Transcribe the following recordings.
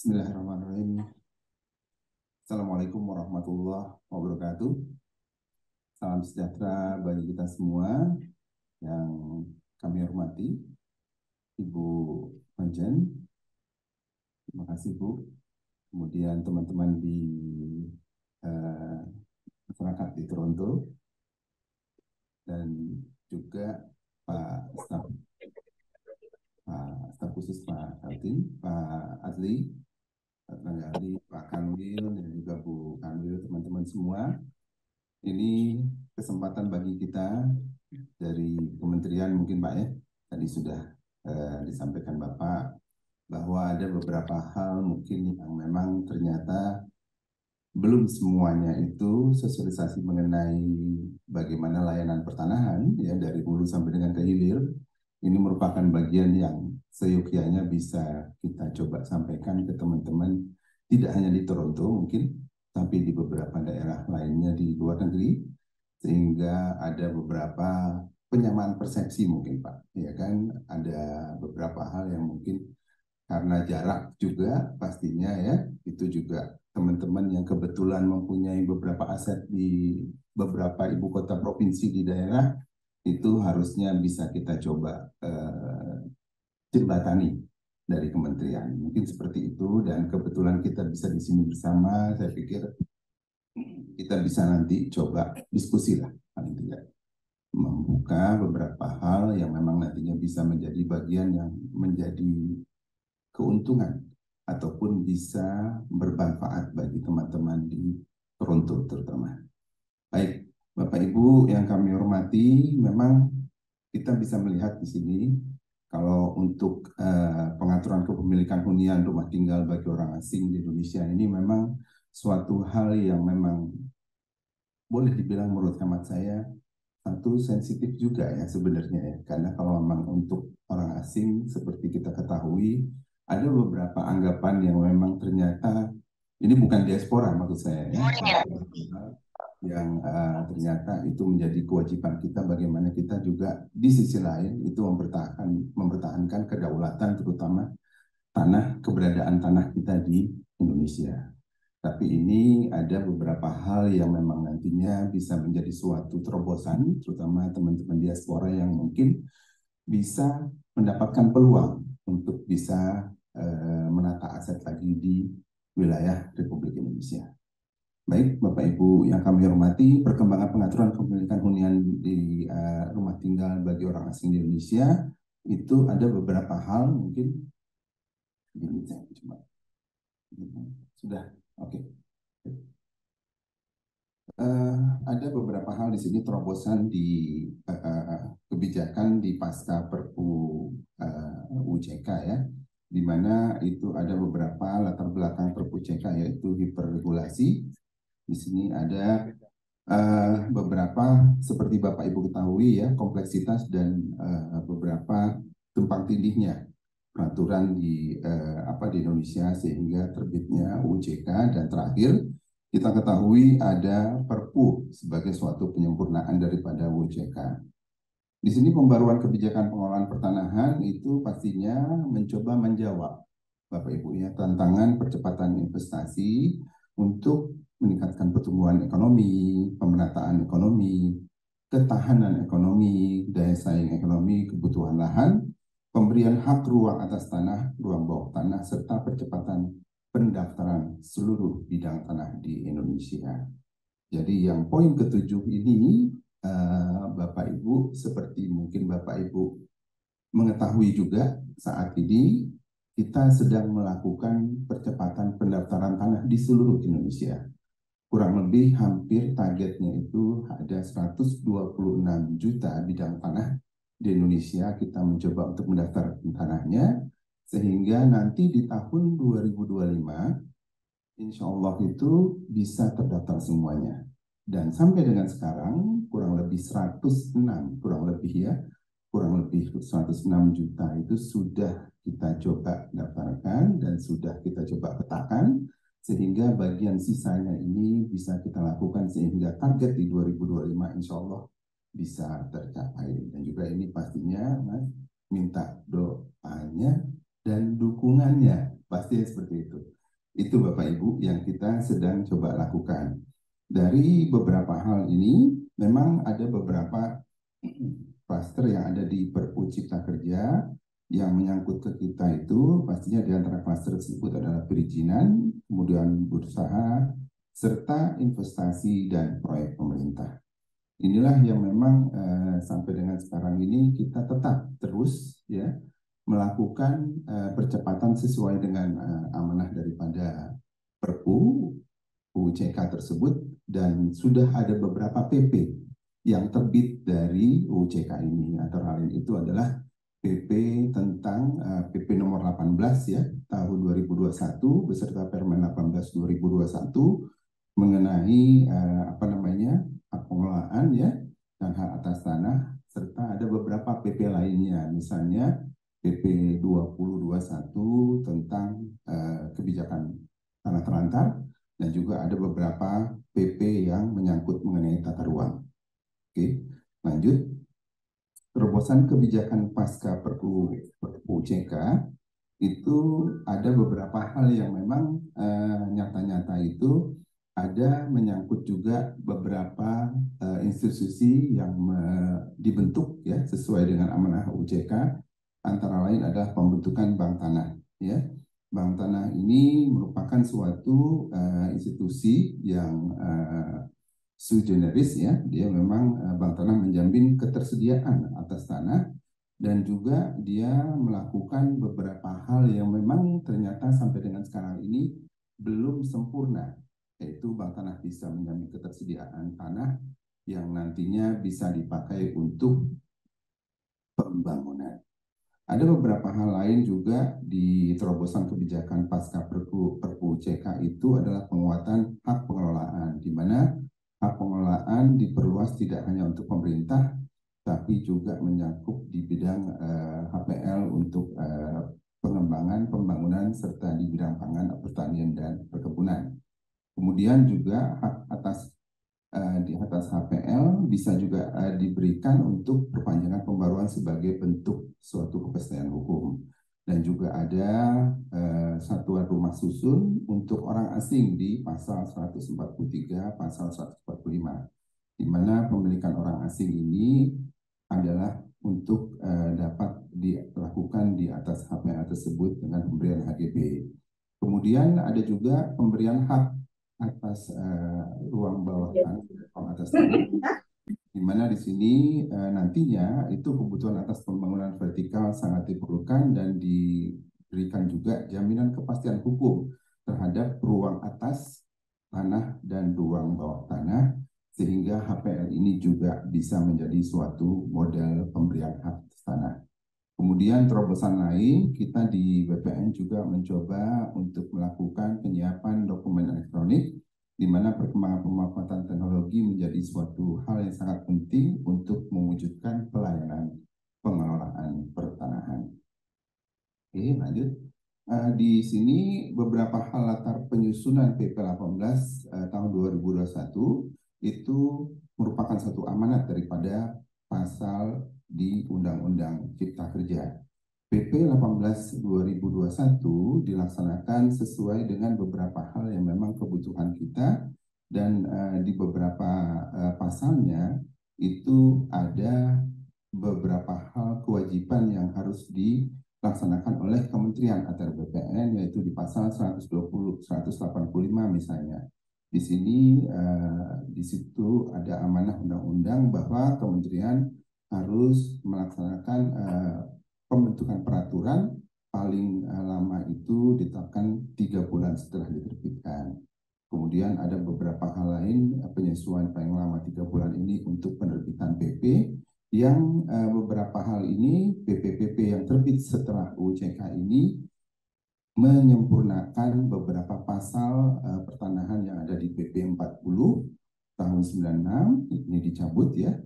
Bismillahirrahmanirrahim. Assalamualaikum warahmatullahi wabarakatuh. Salam sejahtera bagi kita semua yang kami hormati. Ibu Konjen, terima kasih Bu. Kemudian teman-teman di masyarakat di Toronto dan juga Pak Staf khusus Pak Altin, Pak Adli, Pak Tenaga Ahli, Pak Kanwil, dan juga Bu Kanwil, teman-teman semua. Ini kesempatan bagi kita dari kementerian mungkin Pak ya, tadi sudah disampaikan Bapak bahwa ada beberapa hal mungkin yang memang ternyata belum semuanya itu sosialisasi mengenai bagaimana layanan pertanahan ya dari hulu sampai dengan ke hilir. Ini merupakan bagian yang seyogyanya bisa kita coba sampaikan ke teman-teman tidak hanya di Toronto mungkin, tapi di beberapa daerah lainnya di luar negeri, sehingga ada beberapa penyamaan persepsi mungkin Pak, ya kan, ada beberapa hal yang mungkin karena jarak juga pastinya ya, itu juga teman-teman yang kebetulan mempunyai beberapa aset di beberapa ibu kota provinsi di daerah, itu harusnya bisa kita coba jembatani dari kementerian. Mungkin seperti itu, dan kebetulan kita bisa di sini bersama, saya pikir kita bisa nanti coba diskusi lah, paling tidak membuka beberapa hal yang memang nantinya bisa menjadi bagian yang menjadi keuntungan ataupun bisa bermanfaat bagi teman-teman di Toronto terutama. Baik, Bapak Ibu yang kami hormati, memang kita bisa melihat di sini kalau untuk pengaturan kepemilikan hunian rumah tinggal bagi orang asing di Indonesia ini memang suatu hal yang memang boleh dibilang menurut hemat saya satu sensitif juga ya sebenarnya ya, karena kalau memang untuk orang asing seperti kita ketahui ada beberapa anggapan yang memang ternyata ini bukan diaspora maksud saya ya, yang ternyata itu menjadi kewajiban kita bagaimana kita juga di sisi lain itu mempertahankan kedaulatan terutama keberadaan tanah kita di Indonesia. Tapi ini ada beberapa hal yang memang nantinya bisa menjadi suatu terobosan, terutama teman-teman diaspora yang mungkin bisa mendapatkan peluang untuk bisa menata aset lagi di wilayah Republik Indonesia. Baik, Bapak Ibu yang kami hormati, perkembangan pengaturan kepemilikan hunian di rumah tinggal bagi orang asing di Indonesia itu ada beberapa hal mungkin ini saya coba sudah. Oke. Ada beberapa hal di sini terobosan di kebijakan di pasca Perpu UJK ya, di mana itu ada beberapa latar belakang Perpu UJK yaitu hiperregulasi. Di sini ada beberapa seperti Bapak Ibu ketahui ya, kompleksitas dan beberapa tumpang tindihnya peraturan di di Indonesia sehingga terbitnya UJK, dan terakhir kita ketahui ada Perpu sebagai suatu penyempurnaan daripada UJK. Di sini pembaruan kebijakan pengelolaan pertanahan itu pastinya mencoba menjawab Bapak Ibu ya tantangan percepatan investasi untuk meningkatkan pertumbuhan ekonomi, pemerataan ekonomi, ketahanan ekonomi, daya saing ekonomi, kebutuhan lahan, pemberian hak ruang atas tanah, ruang bawah tanah, serta percepatan pendaftaran seluruh bidang tanah di Indonesia. Jadi yang poin ketujuh ini, Bapak Ibu, seperti mungkin Bapak Ibu mengetahui juga saat ini kita sedang melakukan percepatan pendaftaran tanah di seluruh Indonesia. Kurang lebih hampir targetnya itu ada 126 juta bidang tanah di Indonesia. Kita mencoba untuk mendaftar tanahnya, sehingga nanti di tahun 2025 insya Allah itu bisa terdaftar semuanya. Dan sampai dengan sekarang kurang lebih 106, kurang lebih 106 juta itu sudah kita coba daftarkan dan sudah kita coba petakan, sehingga bagian sisanya ini bisa kita lakukan sehingga target di 2025 insya Allah bisa tercapai. Dan juga ini pastinya Mas minta doanya dan dukungannya Pasti seperti itu. Itu Bapak Ibu yang kita sedang coba lakukan. Dari beberapa hal ini, memang ada beberapa klaster yang ada di Perpu Cipta Kerja yang menyangkut ke kita itu, pastinya di antara klaster tersebut adalah perizinan, kemudian berusaha, serta investasi dan proyek pemerintah. Inilah yang memang sampai dengan sekarang ini kita tetap terus ya melakukan percepatan sesuai dengan amanah daripada Perpu UCK tersebut, dan sudah ada beberapa PP yang terbit dari UCK ini. Antara lain itu adalah PP tentang PP nomor 18 ya tahun 2021 beserta Permen 18 2021 mengenai hak pengelolaan ya dan hak atas tanah, serta ada beberapa PP lainnya, misalnya PP 2021 tentang kebijakan tanah terlantar, dan juga ada beberapa PP yang menyangkut mengenai tata ruang. Oke, lanjut. Terobosan kebijakan pasca Perpu CK itu ada beberapa hal yang memang nyata-nyata itu ada menyangkut juga beberapa institusi yang dibentuk ya sesuai dengan amanah UCK, antara lain adalah pembentukan Bank Tanah ya. Bank Tanah ini merupakan suatu institusi yang sui generis ya, dia memang Bank Tanah menjamin ketersediaan atas tanah, dan juga dia melakukan beberapa hal yang memang ternyata sampai dengan sekarang ini belum sempurna, yaitu Bank Tanah bisa menjamin ketersediaan tanah yang nantinya bisa dipakai untuk pembangunan. Ada beberapa hal lain juga di terobosan kebijakan pasca Perpu CK itu adalah penguatan hak pengelolaan, di mana hak pengelolaan diperluas tidak hanya untuk pemerintah, tapi juga menyangkut di bidang HPL untuk pengembangan, pembangunan, serta di bidang pangan, pertanian, dan perkebunan. Kemudian juga hak di atas HPL bisa juga diberikan untuk perpanjangan pembaruan sebagai bentuk suatu kepastian hukum. Dan juga ada satuan rumah susun untuk orang asing di pasal 143, pasal 145, di mana pemilikan orang asing ini adalah untuk dapat dilakukan di atas HPL tersebut dengan pemberian HGB. Kemudian ada juga pemberian hak atas ruang bawah tanah, ruang atas tanah, di mana di sini nantinya itu kebutuhan atas pembangunan vertikal sangat diperlukan, dan diberikan juga jaminan kepastian hukum terhadap ruang atas tanah dan ruang bawah tanah, sehingga HPL ini juga bisa menjadi suatu model pemberian hak atas tanah. Kemudian terobosan lain, kita di BPN juga mencoba untuk melakukan penyiapan dokumen elektronik, di mana perkembangan pemanfaatan teknologi menjadi suatu hal yang sangat penting untuk mewujudkan pelayanan pengelolaan pertanahan. Oke, lanjut. Di sini beberapa hal latar penyusunan PP 18 tahun 2021 itu merupakan satu amanat daripada pasal di Undang-Undang Cipta Kerja. PP 18 2021 dilaksanakan sesuai dengan beberapa hal yang memang kebutuhan kita, dan di beberapa pasalnya itu ada beberapa hal kewajiban yang harus dilaksanakan oleh kementerian atau BPN, yaitu di pasal 120 185 misalnya. Di sini di situ ada amanah undang-undang bahwa kementerian harus melaksanakan pembentukan peraturan paling lama itu ditetapkan 3 bulan setelah diterbitkan. Kemudian ada beberapa hal lain, penyesuaian paling lama 3 bulan ini untuk penerbitan PP, yang beberapa hal ini PP-PP yang terbit setelah UCK ini menyempurnakan beberapa pasal pertanahan yang ada di PP 40 tahun 96, ini dicabut ya.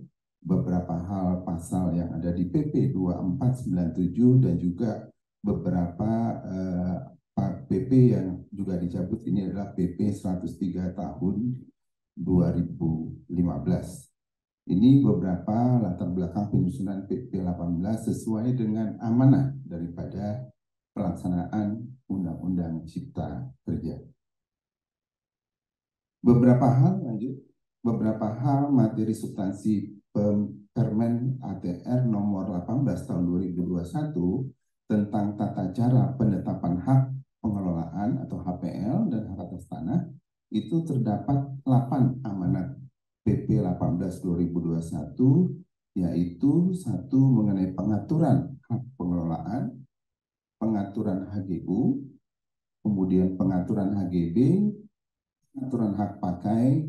Beberapa hal pasal yang ada di PP 2497 dan juga beberapa PP yang juga dicabut ini adalah PP 103 tahun 2015. Ini beberapa latar belakang penyusunan PP 18 sesuai dengan amanah daripada pelaksanaan Undang-Undang Cipta Kerja. Beberapa hal materi substansi Permen ATR nomor 18 tahun 2021 tentang tata cara penetapan hak pengelolaan atau HPL dan hak atas tanah itu terdapat 8 amanat PP 18 2021, yaitu satu mengenai pengaturan hak pengelolaan, pengaturan HGU, kemudian pengaturan HGB, pengaturan hak pakai,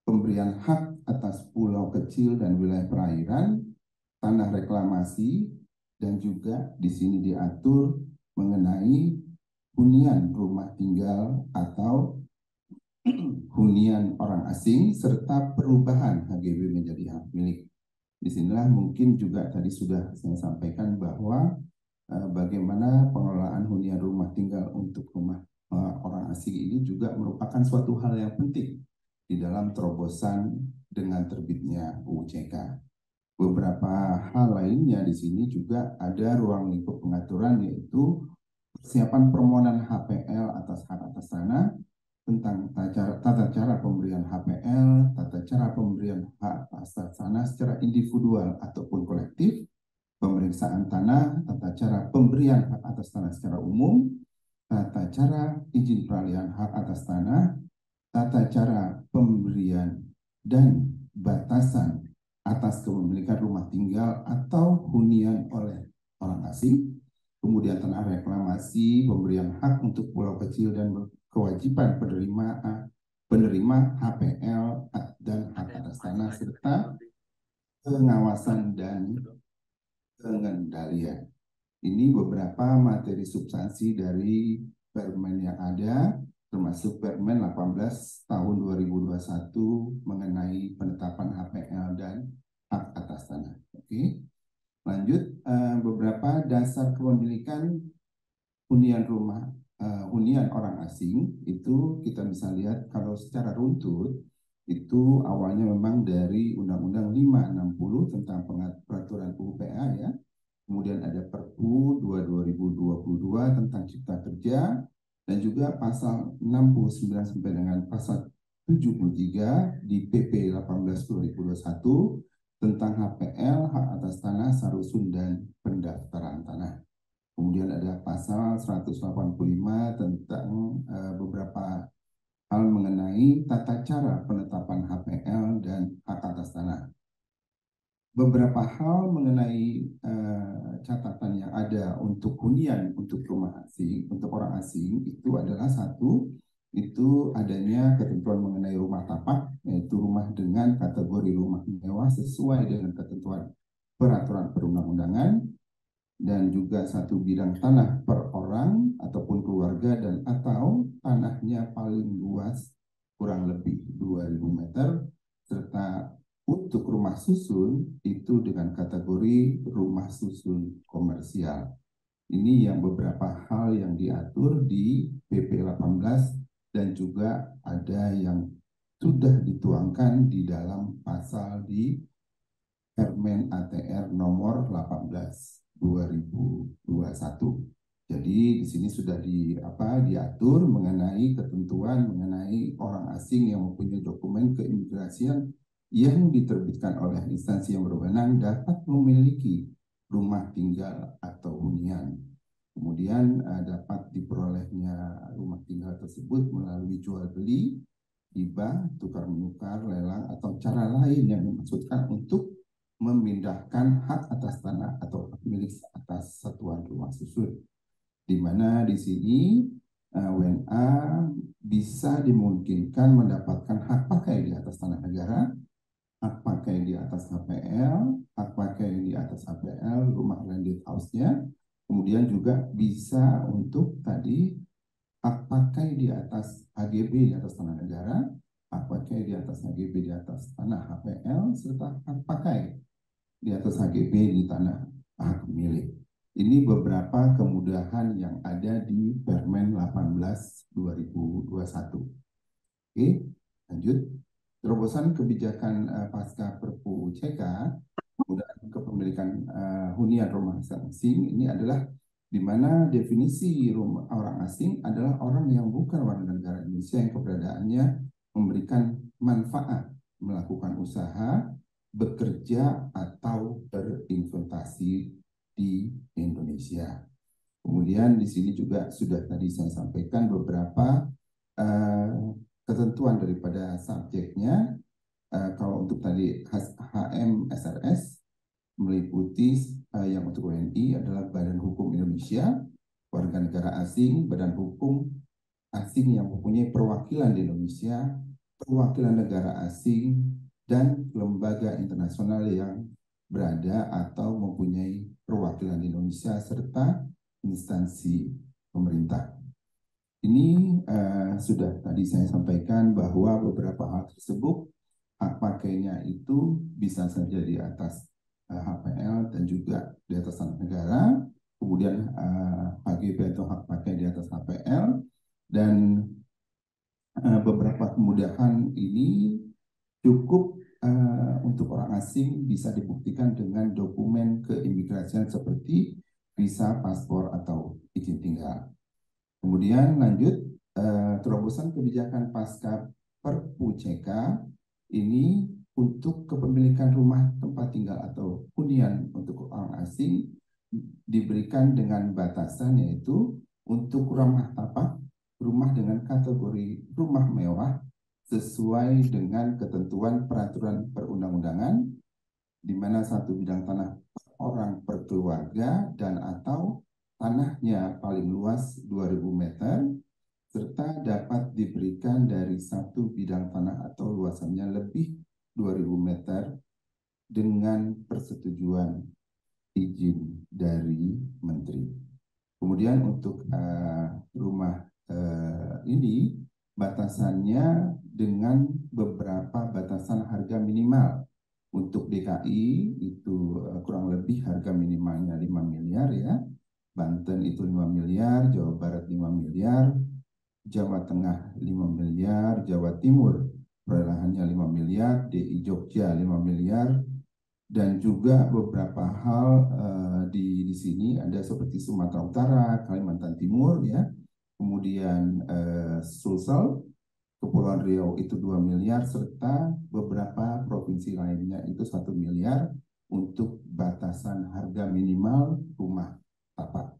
pemberian hak atas pulau kecil dan wilayah perairan, tanah reklamasi, dan juga di sini diatur mengenai hunian rumah tinggal atau hunian orang asing serta perubahan HGB menjadi hak milik. Disinilah mungkin juga tadi sudah saya sampaikan bahwa bagaimana pengelolaan hunian rumah tinggal untuk rumah orang asing ini juga merupakan suatu hal yang penting di dalam terobosan dengan terbitnya UU CK. Beberapa hal lainnya di sini juga ada ruang lingkup pengaturan, yaitu persiapan permohonan HPL atas hak atas tanah, tentang tata cara pemberian HPL, tata cara pemberian hak atas tanah secara individual ataupun kolektif, pemeriksaan tanah, tata cara pemberian hak atas tanah secara umum, tata cara izin peralihan hak atas tanah, tata cara pemberian dan batasan atas kepemilikan rumah tinggal atau hunian oleh orang asing, kemudian tanah reklamasi, pemberian hak untuk pulau kecil dan kewajiban penerima HPL dan hak atas tanah serta pengawasan dan pengendalian. Ini beberapa materi substansi dari Permen yang ada, termasuk Permen 18 tahun 2021 mengenai penetapan HPL dan hak atas tanah. Oke, lanjut, beberapa dasar kepemilikan hunian hunian orang asing itu kita bisa lihat kalau secara runtut itu awalnya memang dari Undang-Undang 560 tentang peraturan UPA ya. Kemudian ada Perpu 2022 tentang Cipta Kerja, dan juga pasal 69 sampai dengan pasal 73 di PP 18 2021 tentang HPL, hak atas tanah, sarusun, dan pendaftaran tanah. Kemudian ada pasal 185 tentang beberapa hal mengenai tata cara penetapan HPL dan hak atas tanah. Beberapa hal mengenai catatan yang ada untuk hunian untuk rumah asing, untuk orang asing itu adalah satu, itu adanya ketentuan mengenai rumah tapak, yaitu rumah dengan kategori rumah mewah sesuai dengan ketentuan peraturan perundang-undangan, dan juga satu bidang tanah per orang ataupun keluarga dan atau tanahnya paling luas kurang lebih 2000 meter, serta untuk rumah susun itu dengan kategori rumah susun komersial. Ini yang beberapa hal yang diatur di PP 18 dan juga ada yang sudah dituangkan di dalam pasal di Permen ATR nomor 18 2021. Jadi di sini sudah diatur mengenai ketentuan mengenai orang asing yang mempunyai dokumen keimigrasian yang diterbitkan oleh instansi yang berwenang dapat memiliki rumah tinggal atau hunian. Kemudian dapat diperolehnya rumah tinggal tersebut melalui jual beli, hibah, tukar menukar, lelang, atau cara lain yang dimaksudkan untuk memindahkan hak atas tanah atau hak milik atas satuan rumah susun, di mana di sini WNA bisa dimungkinkan mendapatkan hak pakai di atas tanah negara, hak pakai di atas HPL, hak pakai di atas HPL rumah landed house-nya, kemudian juga bisa untuk tadi hak pakai di atas HGB di atas tanah negara, hak pakai di atas HGB di atas tanah HPL, serta hak pakai di atas HGB di tanah hak milik. Ini beberapa kemudahan yang ada di Permen 18 2021. Oke, lanjut. Terobosan kebijakan pasca Perpu CK kemudahan kepemilikan hunian rumah asing ini adalah di mana definisi orang asing adalah orang yang bukan warga negara Indonesia yang keberadaannya memberikan manfaat, melakukan usaha, bekerja, atau berinvestasi di Indonesia. Kemudian di sini juga sudah tadi saya sampaikan beberapa ketentuan daripada subjeknya. Kalau untuk tadi HMSRS meliputi yang untuk WNI adalah Badan Hukum Indonesia, warga negara asing, badan hukum asing yang mempunyai perwakilan di Indonesia, perwakilan negara asing, dan lembaga internasional yang berada atau mempunyai perwakilan di Indonesia, serta instansi pemerintah. Ini sudah tadi saya sampaikan bahwa beberapa hal tersebut hak pakainya itu bisa saja di atas HPL dan juga di atas tanah negara, kemudian HGB atau hak pakai di atas HPL, dan beberapa kemudahan ini cukup untuk orang asing bisa dibuktikan dengan dokumen keimigrasian seperti visa, paspor, atau izin tinggal. Kemudian lanjut, terobosan kebijakan pasca Perpu CK ini untuk kepemilikan rumah tempat tinggal atau hunian untuk orang asing diberikan dengan batasan, yaitu untuk rumah tapak, rumah dengan kategori rumah mewah sesuai dengan ketentuan peraturan perundang-undangan, di mana satu bidang tanah orang per keluarga dan atau tanahnya paling luas 2.000 meter, serta dapat diberikan dari satu bidang tanah atau luasannya lebih 2.000 meter dengan persetujuan izin dari Menteri. Kemudian untuk rumah ini batasannya dengan beberapa batasan harga minimal. Untuk DKI itu kurang lebih harga minimalnya 5 miliar ya. Banten itu 5 miliar, Jawa Barat 5 miliar, Jawa Tengah 5 miliar, Jawa Timur perolehannya 5 miliar, DI Jogja 5 miliar, dan juga beberapa hal di sini ada seperti Sumatera Utara, Kalimantan Timur ya, kemudian Sulsel, Kepulauan Riau itu 2 miliar, serta beberapa provinsi lainnya itu 1 miliar untuk batasan harga minimal rumah tapak.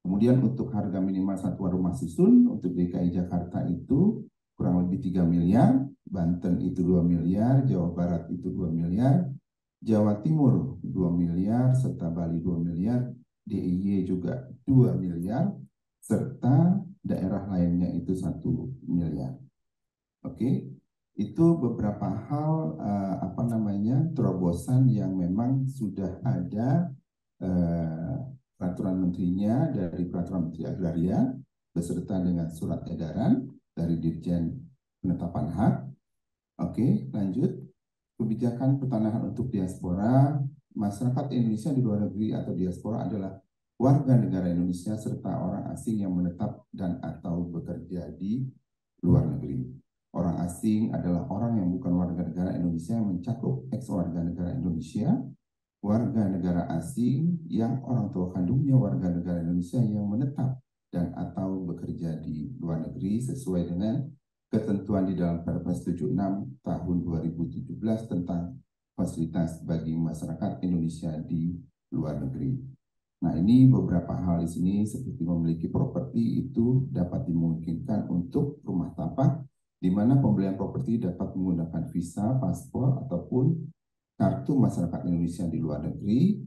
Kemudian untuk harga minimal satuan rumah susun untuk DKI Jakarta itu kurang lebih 3 miliar, Banten itu 2 miliar, Jawa Barat itu 2 miliar, Jawa Timur 2 miliar, serta Bali 2 miliar, DIY juga 2 miliar, serta daerah lainnya itu 1 miliar. Oke, itu beberapa hal terobosan yang memang sudah ada peraturan menterinya dari Peraturan Menteri Agraria beserta dengan surat edaran dari Dirjen Penetapan Hak. Oke, lanjut. Kebijakan pertanahan untuk diaspora, masyarakat Indonesia di luar negeri atau diaspora adalah warga negara Indonesia serta orang asing yang menetap dan atau bekerja di luar negeri. Orang asing adalah orang yang bukan warga negara Indonesia yang mencakup ex warga negara Indonesia, warga negara asing yang orang tua kandungnya warga negara Indonesia yang menetap dan atau bekerja di luar negeri sesuai dengan ketentuan di dalam Perpres 76 tahun 2017 tentang fasilitas bagi masyarakat Indonesia di luar negeri. Nah, ini beberapa hal di sini seperti memiliki properti itu dapat dimungkinkan untuk rumah tapak, di mana pembelian properti dapat menggunakan visa, paspor, ataupun kartu masyarakat Indonesia di luar negeri.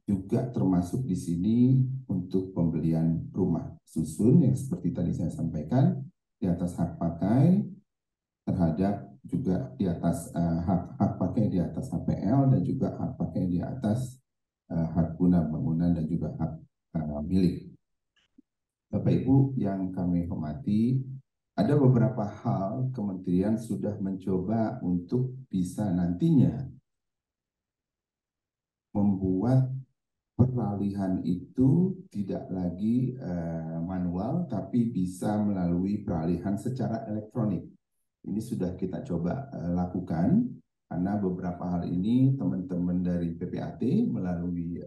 Juga termasuk di sini untuk pembelian rumah susun yang seperti tadi saya sampaikan, di atas hak pakai terhadap juga di atas hak pakai di atas HPL dan juga hak pakai di atas hak guna bangunan dan juga hak milik. Bapak Ibu yang kami hormati, ada beberapa hal kementerian sudah mencoba untuk bisa nantinya membuat peralihan itu tidak lagi manual, tapi bisa melalui peralihan secara elektronik. Ini sudah kita coba lakukan, karena beberapa hal ini teman-teman dari PPAT melalui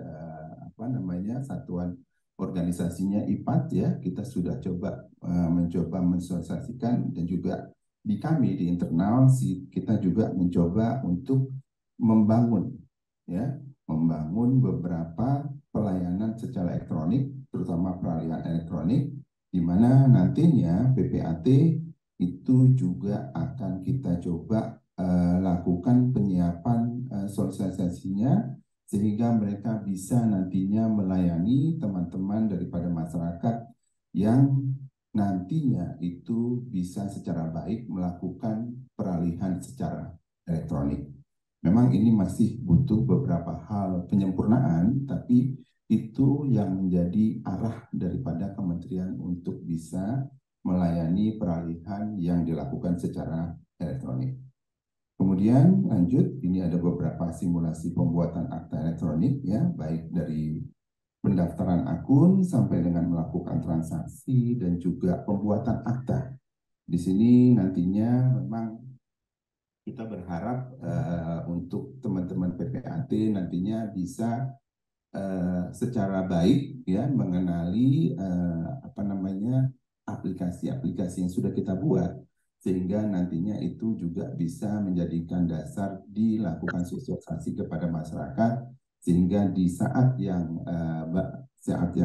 satuan organisasinya IPAT ya, kita sudah mencoba mensosialisasikan, dan juga di kami di internal kita juga mencoba untuk membangun beberapa pelayanan secara elektronik, terutama peralihan elektronik, di mana nantinya PPAT itu juga akan kita coba lakukan penyiapan sosialisasinya, sehingga mereka bisa nantinya melayani teman-teman daripada masyarakat yang nantinya itu bisa secara baik melakukan peralihan secara elektronik. Memang ini masih butuh beberapa hal penyempurnaan, tapi itu yang menjadi arah daripada kementerian untuk bisa melayani peralihan yang dilakukan secara elektronik. Kemudian lanjut, ini ada beberapa simulasi pembuatan akta elektronik ya, baik dari pendaftaran akun sampai dengan melakukan transaksi dan juga pembuatan akta. Di sini nantinya memang kita berharap untuk teman-teman PPAT nantinya bisa secara baik ya mengenali aplikasi-aplikasi yang sudah kita buat, sehingga nantinya itu juga bisa menjadikan dasar dilakukan sosialisasi kepada masyarakat, sehingga di saat yang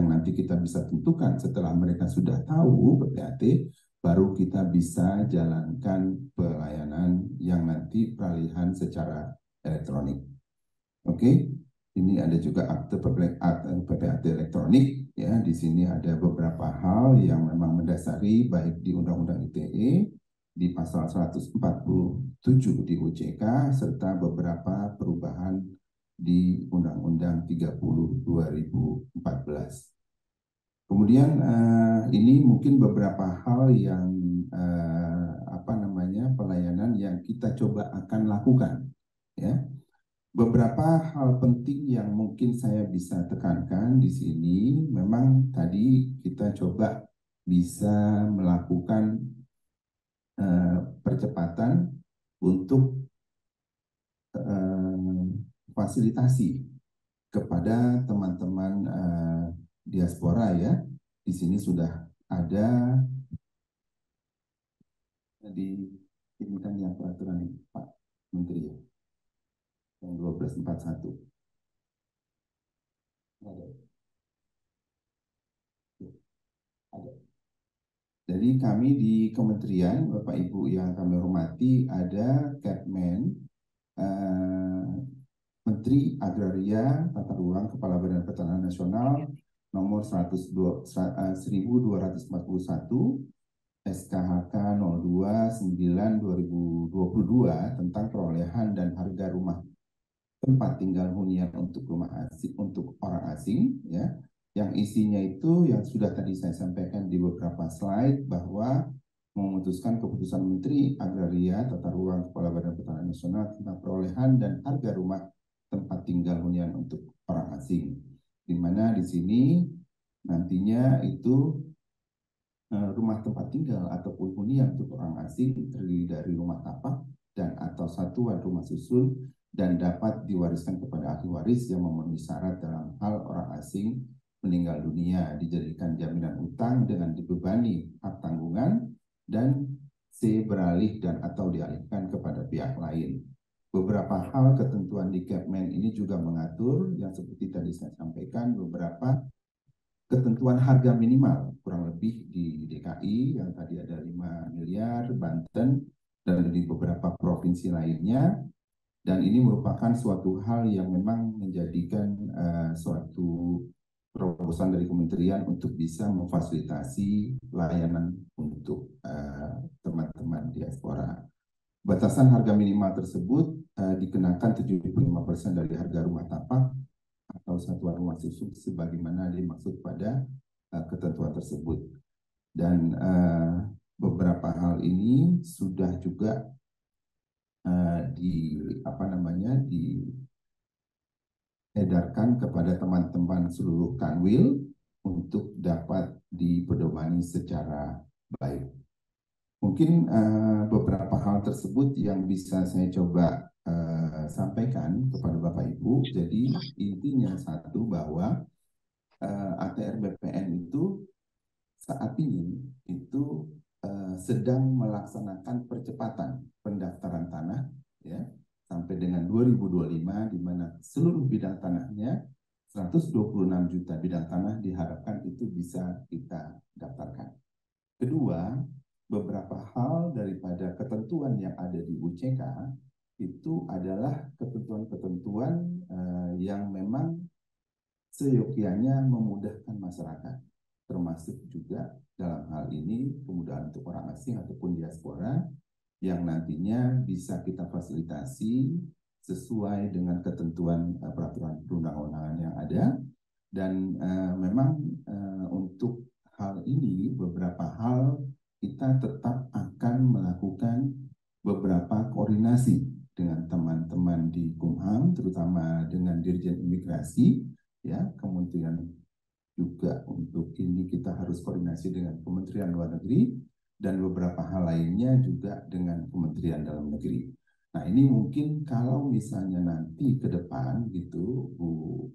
nanti kita bisa tentukan setelah mereka sudah tahu PPAT, baru kita bisa jalankan pelayanan yang nanti peralihan secara elektronik. Oke. Ini ada juga akte PPAT elektronik ya. Di sini ada beberapa hal yang memang mendasari, baik di Undang-Undang ITE, di pasal 147 di OJK, serta beberapa perubahan di Undang-Undang 30 2014. Kemudian ini mungkin beberapa hal yang pelayanan yang kita coba akan lakukan ya. Beberapa hal penting yang mungkin saya bisa tekankan di sini, memang tadi kita coba bisa melakukan percepatan untuk fasilitasi kepada teman-teman diaspora ya. Di sini sudah ada ini kan yang peraturan Pak Menteri ya, yang 1241. Ada. Jadi kami di kementerian, Bapak Ibu yang kami hormati, ada Kepmen, Menteri Agraria, Tata Ruang, Kepala Badan Pertanahan Nasional, nomor 1241, SKHK 02/9/2022 tentang perolehan dan harga rumah tempat tinggal hunian untuk orang asing ya, yang isinya itu yang sudah tadi saya sampaikan di beberapa slide, bahwa memutuskan keputusan Menteri Agraria, Tata Ruang, Kepala Badan Pertanahan Nasional tentang perolehan dan harga rumah tempat tinggal hunian untuk orang asing, di mana di sini nantinya itu rumah tempat tinggal ataupun hunian untuk orang asing terdiri dari rumah tapak dan atau satuan rumah susun, dan dapat diwariskan kepada ahli waris yang memenuhi syarat dalam hal orang asing meninggal dunia, dijadikan jaminan utang dengan dibebani hak tanggungan, dan C beralih dan atau dialihkan kepada pihak lain. Beberapa hal ketentuan di Kepmen ini juga mengatur yang seperti tadi saya sampaikan, beberapa ketentuan harga minimal kurang lebih di DKI yang tadi ada 5 miliar, Banten, dan di beberapa provinsi lainnya. Dan ini merupakan suatu hal yang memang menjadikan suatu terobosan dari kementerian untuk bisa memfasilitasi layanan untuk teman-teman diaspora. Batasan harga minimal tersebut dikenakan 75% dari harga rumah tapak atau satuan rumah susun sebagaimana dimaksud pada ketentuan tersebut. Dan beberapa hal ini sudah juga diedarkan kepada teman-teman seluruh Kanwil untuk dapat dipedomani secara baik. Mungkin beberapa hal tersebut yang bisa saya coba sampaikan kepada Bapak Ibu. Jadi intinya satu, bahwa ATR BPN itu saat ini itu sedang melaksanakan percepatan pendaftaran tanah ya sampai dengan 2025 di mana seluruh bidang tanahnya 126 juta bidang tanah diharapkan itu bisa kita daftarkan. Kedua, beberapa hal daripada ketentuan yang ada di UCK itu adalah ketentuan-ketentuan yang memang seyogyanya memudahkan masyarakat, termasuk juga dalam hal ini kemudahan untuk orang asing ataupun diaspora yang nantinya bisa kita fasilitasi sesuai dengan ketentuan peraturan perundang-undangan yang ada. Dan memang untuk hal ini beberapa hal kita tetap akan melakukan beberapa koordinasi dengan teman-teman di Kumham, terutama dengan Dirjen Imigrasi, ya, kemudian juga untuk ini kita harus koordinasi dengan Kementerian Luar Negeri dan beberapa hal lainnya juga dengan Kementerian Dalam Negeri. Nah, ini mungkin kalau misalnya nanti ke depan gitu, Bu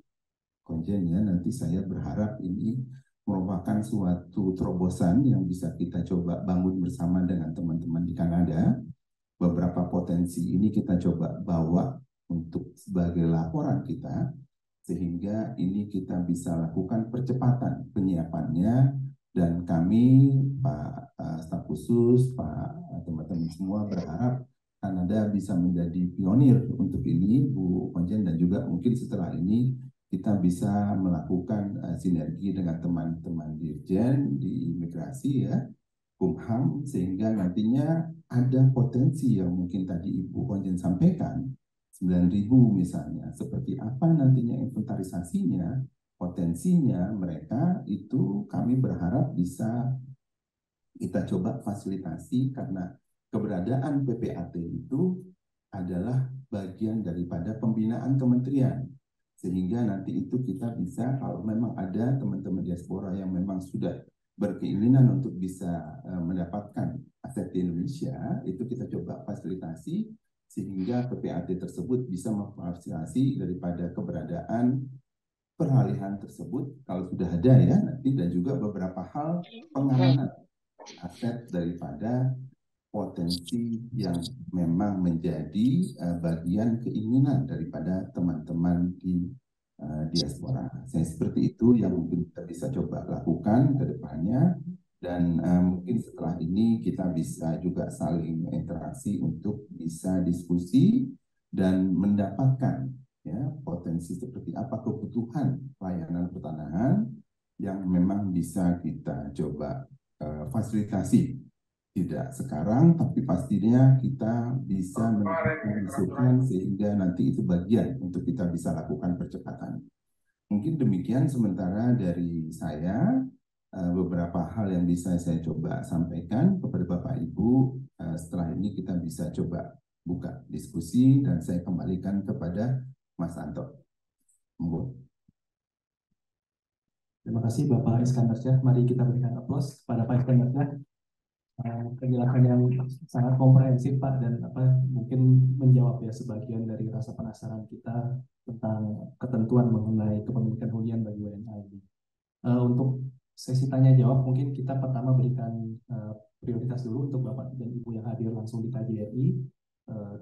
Konjen ya, nanti saya berharap ini merupakan suatu terobosan yang bisa kita coba bangun bersama dengan teman-teman di Kanada. Beberapa potensi ini kita coba bawa untuk sebagai laporan kita, sehingga ini kita bisa lakukan percepatan penyiapannya, dan kami Pak staf khusus, Pak teman-teman semua berharap Kanada bisa menjadi pionir untuk ini, Bu Konjen, dan juga mungkin setelah ini kita bisa melakukan sinergi dengan teman-teman Dirjen di imigrasi ya, Kumham, sehingga nantinya ada potensi yang mungkin tadi Ibu Konjen sampaikan, 9.000 misalnya, seperti apa nantinya inventarisasinya, potensinya mereka itu kami berharap bisa kita coba fasilitasi karena keberadaan PPAT itu adalah bagian daripada pembinaan kementerian. Sehingga nanti itu kita bisa, kalau memang ada teman-teman diaspora yang memang sudah berkeinginan untuk bisa mendapatkan aset di Indonesia, itu kita coba fasilitasi sehingga PPAT tersebut bisa memfasilitasi daripada keberadaan peralihan tersebut kalau sudah ada ya nanti, dan juga beberapa hal pengamanan aset daripada potensi yang memang menjadi bagian keinginan daripada teman-teman di diaspora. Saya seperti itu yang mungkin kita bisa coba lakukan ke depannya, dan mungkin setelah ini kita bisa juga saling interaksi untuk bisa diskusi dan mendapatkan ya potensi seperti apa kebutuhan layanan pertanahan yang memang bisa kita coba fasilitasi, tidak sekarang, tapi pastinya kita bisa memberikan masukan sehingga nanti itu bagian untuk kita bisa lakukan percepatan. Mungkin demikian sementara dari saya, beberapa hal yang bisa saya coba sampaikan kepada Bapak Ibu. Setelah ini kita bisa coba buka diskusi dan saya kembalikan kepada Mas Anto. Terima kasih Bapak Iskandar Syah. Mari kita berikan aplaus kepada Pak Iskandar Syah. Penjelasan yang sangat komprehensif Pak, dan mungkin menjawab ya sebagian dari rasa penasaran kita tentang ketentuan mengenai kepemilikan hunian bagi WNA ini. Untuk sesi tanya jawab mungkin kita pertama berikan prioritas dulu untuk Bapak dan Ibu yang hadir langsung di KJRI,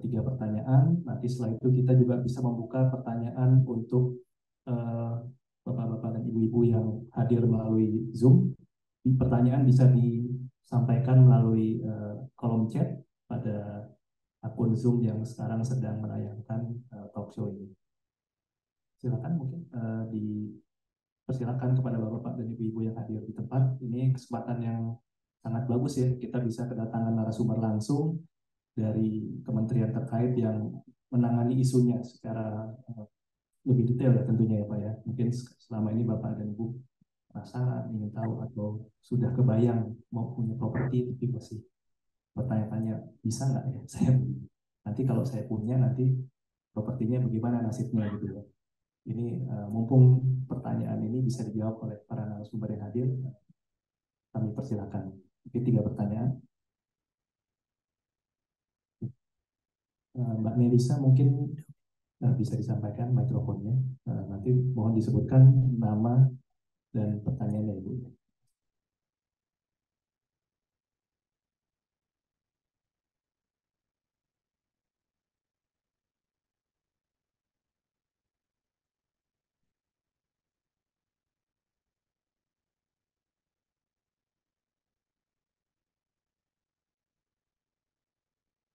3 pertanyaan. Nanti setelah itu kita juga bisa membuka pertanyaan untuk Bapak-bapak dan Ibu-ibu yang hadir melalui Zoom. Pertanyaan bisa disampaikan melalui kolom chat pada akun Zoom yang sekarang sedang menayangkan talk show ini. Silakan mungkin dipersilakan kepada bapak-bapak dan ibu-ibu yang hadir di tempat. Ini kesempatan yang sangat bagus ya, kita bisa kedatangan narasumber langsung dari kementerian terkait yang menangani isunya secara lebih detail ya tentunya ya Pak ya. Mungkin selama ini Bapak dan Ibu penasaran, ingin tahu atau sudah kebayang mau punya properti, tapi masih bertanya-tanya bisa nggak ya saya nanti kalau saya punya nanti propertinya bagaimana nasibnya gitu ya. Ini mumpung pertanyaan ini bisa dijawab oleh para narasumber yang hadir, kami persilakan. Mungkin 3 pertanyaan. Mbak Melisa mungkin bisa disampaikan mikrofonnya. Nanti mohon disebutkan nama dan pertanyaannya Ibu.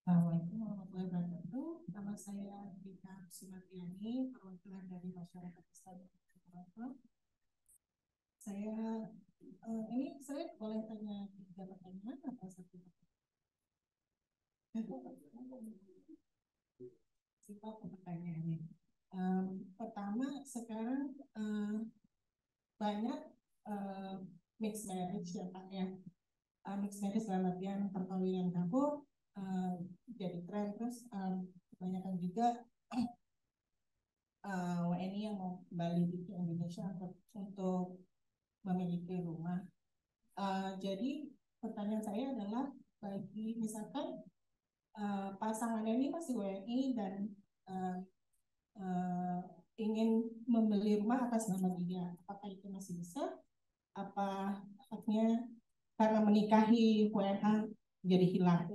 Assalamualaikum warahmatullahi wabarakatuh. Nama saya Dika Sumardiani, perwakilan dari masyarakat Islam Toronto. Saya ini saya boleh tanya 3 pertanyaan atau 1 pertanyaannya. Pertama, sekarang banyak mixed marriage ya Pak ya. Mixed marriage dalam artian perkawinan campur jadi tren, terus kebanyakan juga WNI yang mau kembali ke Indonesia untuk memiliki rumah. Jadi pertanyaan saya adalah bagi misalkan pasangan ini masih WNI dan ingin membeli rumah atas nama dia, apakah itu masih bisa? Apa haknya karena menikahi WNA jadi hilang?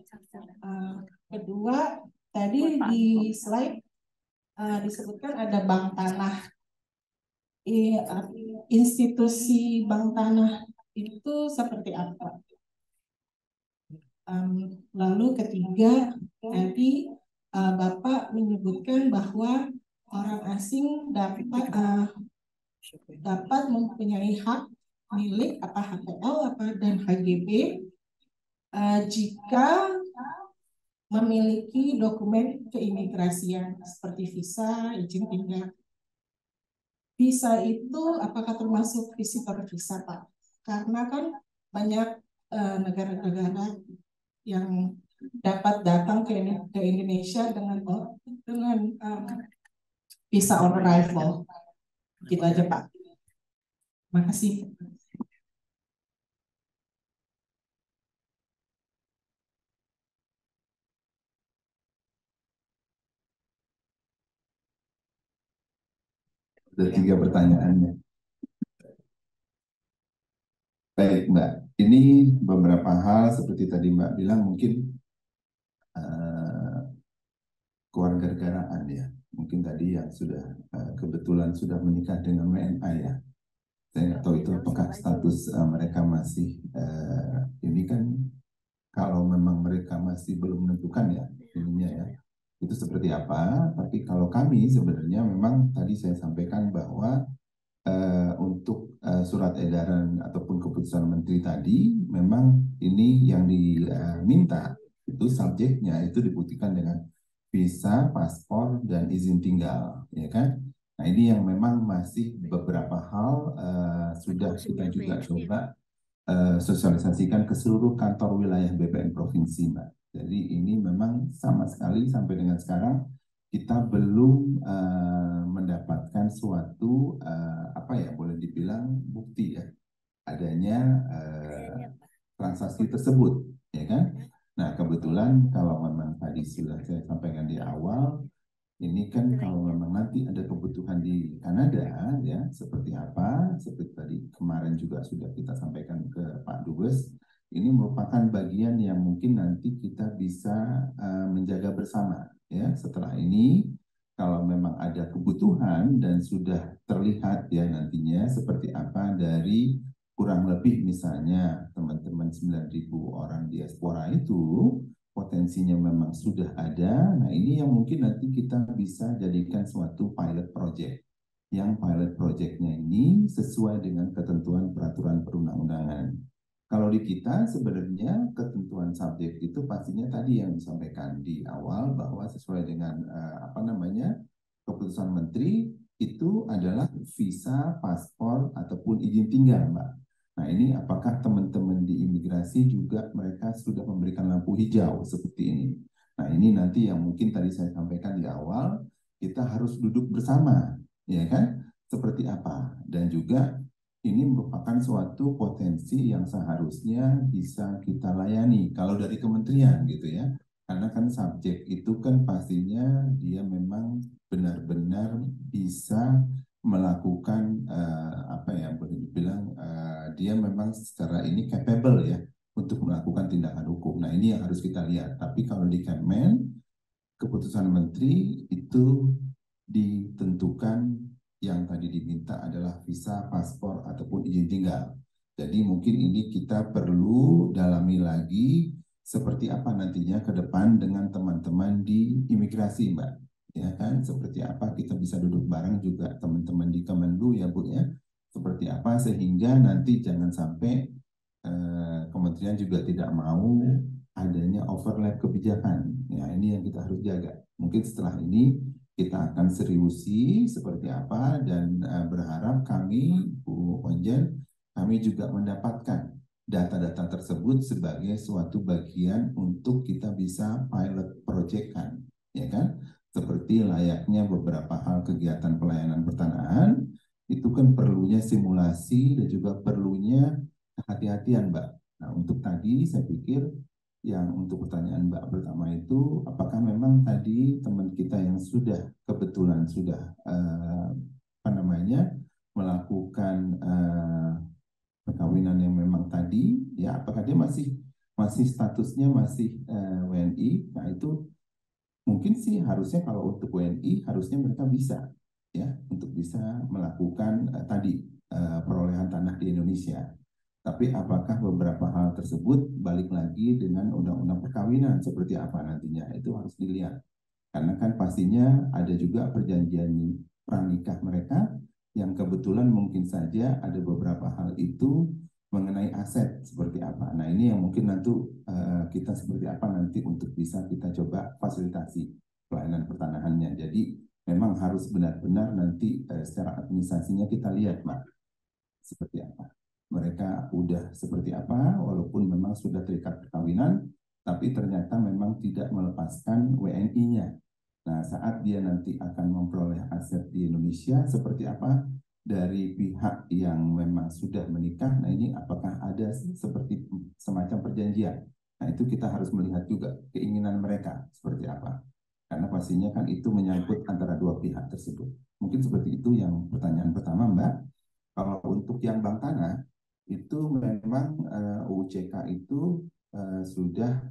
Kedua, tadi di slide disebutkan ada bank tanah. Institusi bank tanah itu seperti apa? Lalu ketiga, tadi Bapak menyebutkan bahwa orang asing dapat mempunyai hak milik apa HPL dan HGB jika memiliki dokumen keimigrasian seperti visa, izin tinggal. Visa itu apakah termasuk visitor visa, Pak? Karena kan banyak negara-negara yang dapat datang ke Indonesia dengan visa on arrival. Gitu aja, Pak. Terima kasih. Ada 3 pertanyaannya. Baik Mbak, ini beberapa hal seperti tadi Mbak bilang mungkin kewarganegaraan ya. Mungkin tadi yang sudah kebetulan sudah menikah dengan WNA ya. Saya nggak tahu itu apakah status mereka masih ini kan kalau memang mereka masih belum menentukan ya ininya ya. Itu seperti apa, tapi kalau kami sebenarnya memang tadi saya sampaikan bahwa untuk surat edaran ataupun keputusan menteri tadi memang ini yang diminta itu subjeknya itu dibuktikan dengan visa, paspor, dan izin tinggal, ya kan? Nah ini yang memang masih beberapa hal sudah kita juga coba sosialisasikan ke seluruh kantor wilayah BPN Provinsi, Mbak. Jadi ini memang sama sekali sampai dengan sekarang kita belum mendapatkan suatu apa ya boleh dibilang bukti ya adanya transaksi tersebut, ya kan? Nah kebetulan kalau memang tadi sudah saya sampaikan di awal, ini kan kalau memang nanti ada kebutuhan di Kanada ya seperti apa, seperti tadi kemarin juga sudah kita sampaikan ke Pak Dubes, ini merupakan bagian yang mungkin nanti kita bisa menjaga bersama ya. Setelah ini kalau memang ada kebutuhan dan sudah terlihat ya nantinya seperti apa dari kurang lebih misalnya teman-teman 9.000 orang diaspora itu potensinya memang sudah ada. Nah ini yang mungkin nanti kita bisa jadikan suatu pilot project. Yang pilot projectnya ini sesuai dengan ketentuan peraturan perundang-undangan. Kalau di kita sebenarnya ketentuan subjek itu pastinya tadi yang disampaikan di awal bahwa sesuai dengan apa namanya keputusan menteri itu adalah visa, paspor ataupun izin tinggal, Mbak. Nah ini apakah teman-teman di imigrasi juga mereka sudah memberikan lampu hijau seperti ini. Nah ini nanti yang mungkin tadi saya sampaikan di awal, kita harus duduk bersama, ya kan? Seperti apa? Dan juga ini merupakan suatu potensi yang seharusnya bisa kita layani kalau dari kementerian gitu ya. Karena kan subjek itu kan pastinya dia memang benar-benar bisa melakukan apa ya boleh dibilang secara ini capable ya untuk melakukan tindakan hukum. Nah ini yang harus kita lihat. Tapi kalau di Kemen, keputusan menteri itu ditentukan yang tadi diminta adalah visa, paspor, ataupun izin tinggal. Jadi mungkin ini kita perlu dalami lagi seperti apa nantinya ke depan dengan teman-teman di imigrasi, Mbak. Ya kan, seperti apa kita bisa duduk bareng juga teman-teman di Kemenlu ya Bu ya. Seperti apa sehingga nanti jangan sampai kementerian juga tidak mau adanya overlap kebijakan. Ya, ini yang kita harus jaga. Mungkin setelah ini kita akan seriusi seperti apa dan berharap kami, Bu Onjen, kami juga mendapatkan data-data tersebut sebagai suatu bagian untuk kita bisa pilot project-kan, ya kan? Seperti layaknya beberapa hal kegiatan pelayanan pertanahan, itu kan perlunya simulasi dan juga perlunya kehati-hatian, Mbak. Nah, untuk tadi saya pikir yang untuk pertanyaan Mbak pertama itu, apakah memang tadi teman kita yang sudah kebetulan sudah melakukan perkawinan yang memang tadi, ya apakah dia masih statusnya masih WNI? Nah itu mungkin sih harusnya kalau untuk WNI harusnya mereka bisa ya untuk bisa melakukan tadi perolehan tanah di Indonesia. Tapi apakah beberapa hal tersebut balik lagi dengan undang-undang perkawinan seperti apa nantinya itu harus dilihat. Karena kan pastinya ada juga perjanjian pranikah mereka yang kebetulan mungkin saja ada beberapa hal itu mengenai aset seperti apa. Nah ini yang mungkin nanti kita seperti apa nanti untuk bisa kita coba fasilitasi pelayanan pertanahannya. Jadi memang harus benar-benar nanti secara administrasinya kita lihat Pak seperti apa. Mereka udah seperti apa walaupun memang sudah terikat perkawinan tapi ternyata memang tidak melepaskan WNI-nya. Nah, saat dia nanti akan memperoleh aset di Indonesia seperti apa dari pihak yang memang sudah menikah, nah ini apakah ada seperti semacam perjanjian. Nah, itu kita harus melihat juga keinginan mereka seperti apa. Karena pastinya kan itu menyangkut antara dua pihak tersebut. Mungkin seperti itu yang pertanyaan pertama, Mbak. Kalau untuk yang bank tanah, itu memang UCK itu sudah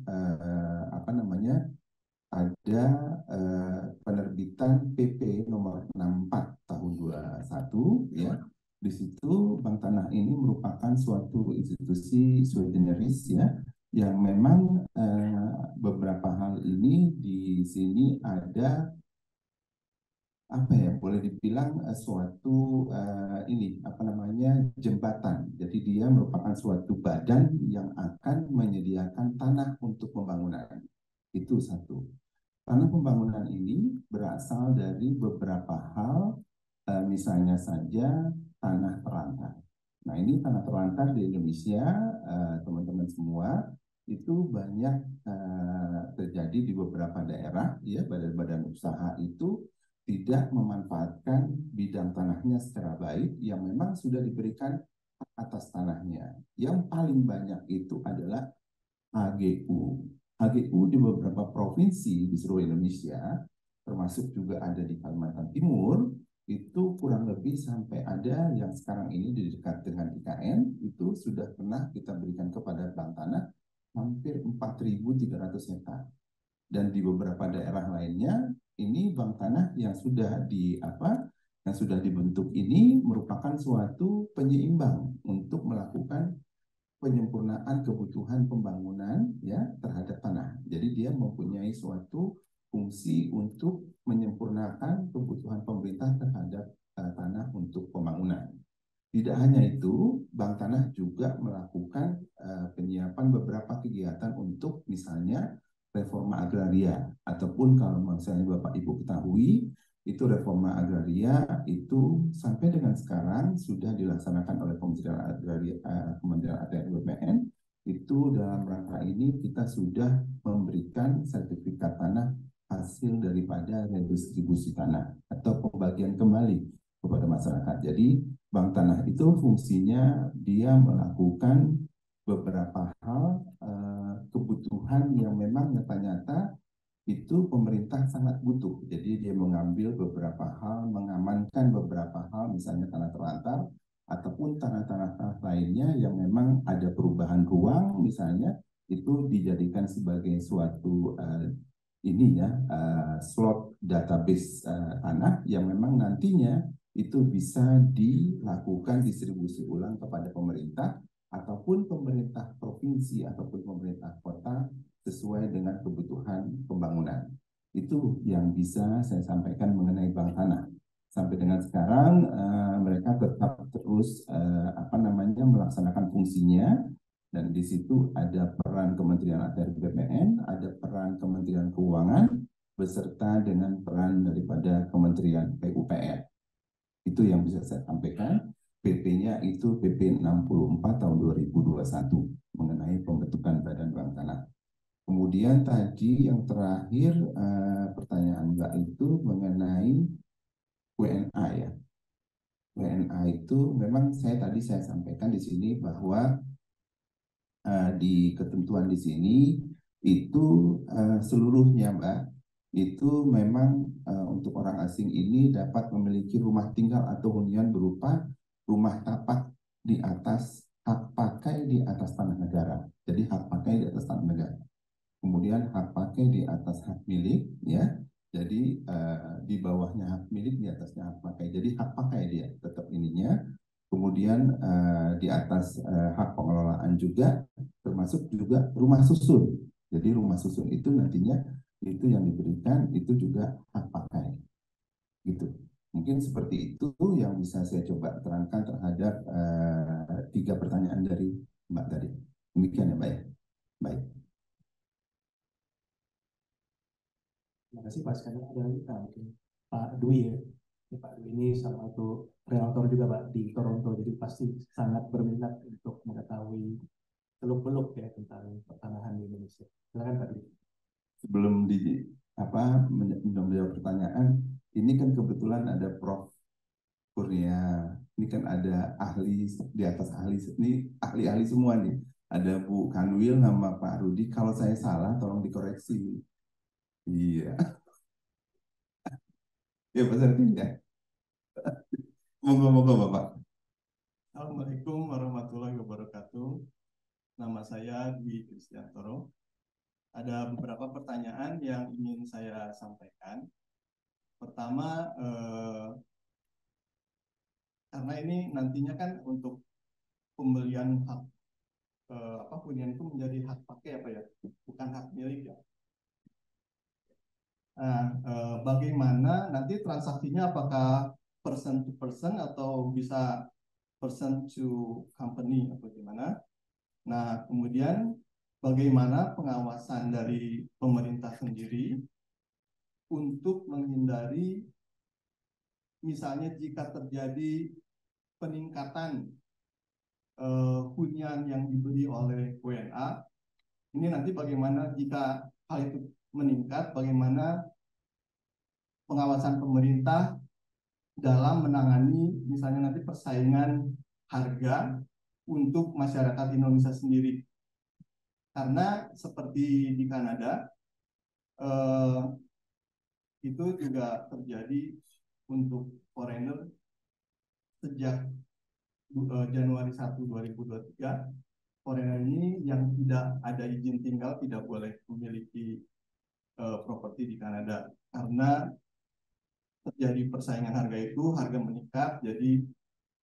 ada penerbitan PP nomor 64 tahun 21 ya. Di situ Bank Tanah ini merupakan suatu institusi sui generis ya yang memang beberapa hal ini di sini ada boleh dibilang suatu jembatan. Jadi dia merupakan suatu badan yang akan menyediakan tanah untuk pembangunan. Itu satu. Tanah pembangunan ini berasal dari beberapa hal, misalnya saja tanah terlantar. Nah ini tanah terlantar di Indonesia, teman-teman semua, itu banyak terjadi di beberapa daerah, ya badan-badan usaha itu tidak memanfaatkan bidang tanahnya secara baik yang memang sudah diberikan atas tanahnya. Yang paling banyak itu adalah HGU. HGU di beberapa provinsi di seluruh Indonesia, termasuk juga ada di Kalimantan Timur, itu kurang lebih sampai ada yang sekarang ini di dekat dengan IKN, itu sudah pernah kita berikan kepada bank tanah hampir 4.300 hektar. Dan di beberapa daerah lainnya, ini bank tanah yang sudah dibentuk ini merupakan suatu penyeimbang untuk melakukan penyempurnaan kebutuhan pembangunan ya terhadap tanah. Jadi dia mempunyai suatu fungsi untuk menyempurnakan kebutuhan pemerintah terhadap tanah untuk pembangunan. Tidak hanya itu, Bank Tanah juga melakukan penyiapan beberapa kegiatan untuk misalnya reforma agraria ataupun kalau misalnya Bapak Ibu ketahui itu reforma agraria itu sampai dengan sekarang sudah dilaksanakan oleh Kementerian Agraria, Kementerian ATR BPN. Itu dalam rangka ini kita sudah memberikan sertifikat tanah hasil daripada redistribusi tanah atau pembagian kembali kepada masyarakat. Jadi Bank Tanah itu fungsinya dia melakukan beberapa hal kebutuhan yang memang nyata-nyata itu pemerintah sangat butuh. Jadi dia mengambil beberapa hal, mengamankan beberapa hal, misalnya tanah terlantar, ataupun tanah-tanah lainnya yang memang ada perubahan ruang misalnya, itu dijadikan sebagai suatu slot database tanah yang memang nantinya itu bisa dilakukan distribusi ulang kepada pemerintah ataupun pemerintah provinsi ataupun pemerintah kota sesuai dengan kebutuhan pembangunan. Itu yang bisa saya sampaikan mengenai bank tanah. Sampai dengan sekarang mereka tetap terus melaksanakan fungsinya, dan di situ ada peran Kementerian ATR BPN, ada peran Kementerian Keuangan, beserta dengan peran daripada Kementerian PUPR. Itu yang bisa saya sampaikan. PP-nya itu PP 64 tahun 2021 mengenai pembentukan Badan Bank Tanah. Kemudian tadi yang terakhir pertanyaan Mbak itu mengenai WNA ya. WNA itu memang saya sampaikan di sini bahwa di ketentuan di sini itu seluruhnya Mbak itu memang untuk orang asing ini dapat memiliki rumah tinggal atau hunian berupa rumah tapak di atas hak pakai di atas tanah negara. Jadi hak pakai di atas tanah negara. Kemudian hak pakai di atas hak milik ya. Jadi di bawahnya hak milik, di atasnya hak pakai. Jadi hak pakai dia tetap ininya. Kemudian di atas hak pengelolaan juga, termasuk juga rumah susun. Jadi rumah susun itu nantinya itu yang diberikan itu juga hak pakai. Gitu. Mungkin seperti itu yang bisa saya coba terangkan terhadap 3 pertanyaan dari Mbak tadi. Demikian ya Mbak ya. Baik. Terima kasih Pak. Sekarang ada mungkin Pak Dwi ya. Pak Dwi ini salah satu relator juga Pak di Toronto, jadi pasti sangat berminat untuk mengetahui seluk-beluk ya tentang pertanahan di Indonesia. Silakan Pak Dwi. Sebelum menjawab pertanyaan, ini kan kebetulan ada Prof. Kurnia, ini kan ada ahli di atas ahli, ini ahli-ahli semua nih. Ada Bu Kanwil sama Pak Rudi. Kalau saya salah, tolong dikoreksi. Iya. Ya Pak Sartin ya. Moga-moga Bapak. Assalamualaikum warahmatullahi wabarakatuh. Nama saya Dwi Kristiantoro. Ada beberapa pertanyaan yang ingin saya sampaikan. Pertama, karena ini nantinya kan untuk pembelian hak hunian itu menjadi hak pakai apa ya, bukan hak milik ya. Nah, bagaimana nanti transaksinya, apakah person to person atau bisa person to company atau gimana? Nah, kemudian bagaimana pengawasan dari pemerintah sendiri untuk menghindari misalnya jika terjadi peningkatan hunian yang dibeli oleh WNA, ini nanti bagaimana jika hal itu meningkat, bagaimana pengawasan pemerintah dalam menangani misalnya nanti persaingan harga untuk masyarakat Indonesia sendiri. Karena seperti di Kanada, itu juga terjadi untuk foreigner sejak Januari 1, 2023. Foreigner ini yang tidak ada izin tinggal tidak boleh memiliki properti di Kanada. Karena terjadi persaingan harga itu, harga meningkat, jadi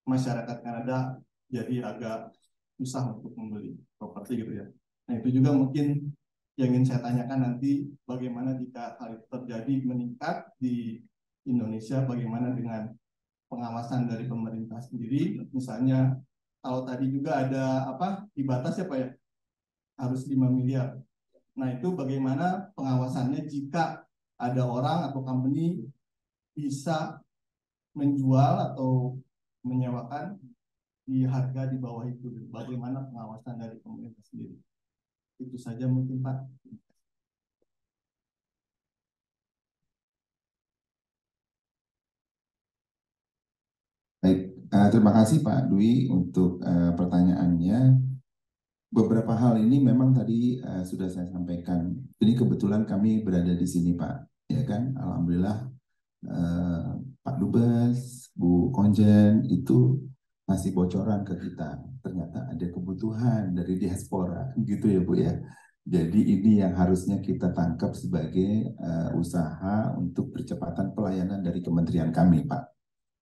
masyarakat Kanada jadi agak susah untuk membeli properti gitu ya. Nah itu juga mungkin yang ingin saya tanyakan nanti, bagaimana jika hal itu terjadi meningkat di Indonesia, bagaimana dengan pengawasan dari pemerintah sendiri, misalnya kalau tadi juga ada dibatas ya Pak ya, harus 5 miliar. Nah itu bagaimana pengawasannya jika ada orang atau company bisa menjual atau menyewakan di harga di bawah itu, bagaimana pengawasan dari pemerintah sendiri. Itu saja mungkin Pak. Baik, terima kasih Pak Dwi untuk pertanyaannya. Beberapa hal ini memang tadi sudah saya sampaikan. Ini kebetulan kami berada di sini Pak, ya kan? Alhamdulillah Pak Dubes, Bu Konjen itu ngasih bocoran ke kita. Ternyata ada kebutuhan dari diaspora, gitu ya Bu ya. Jadi ini yang harusnya kita tangkap sebagai usaha untuk percepatan pelayanan dari kementerian kami, Pak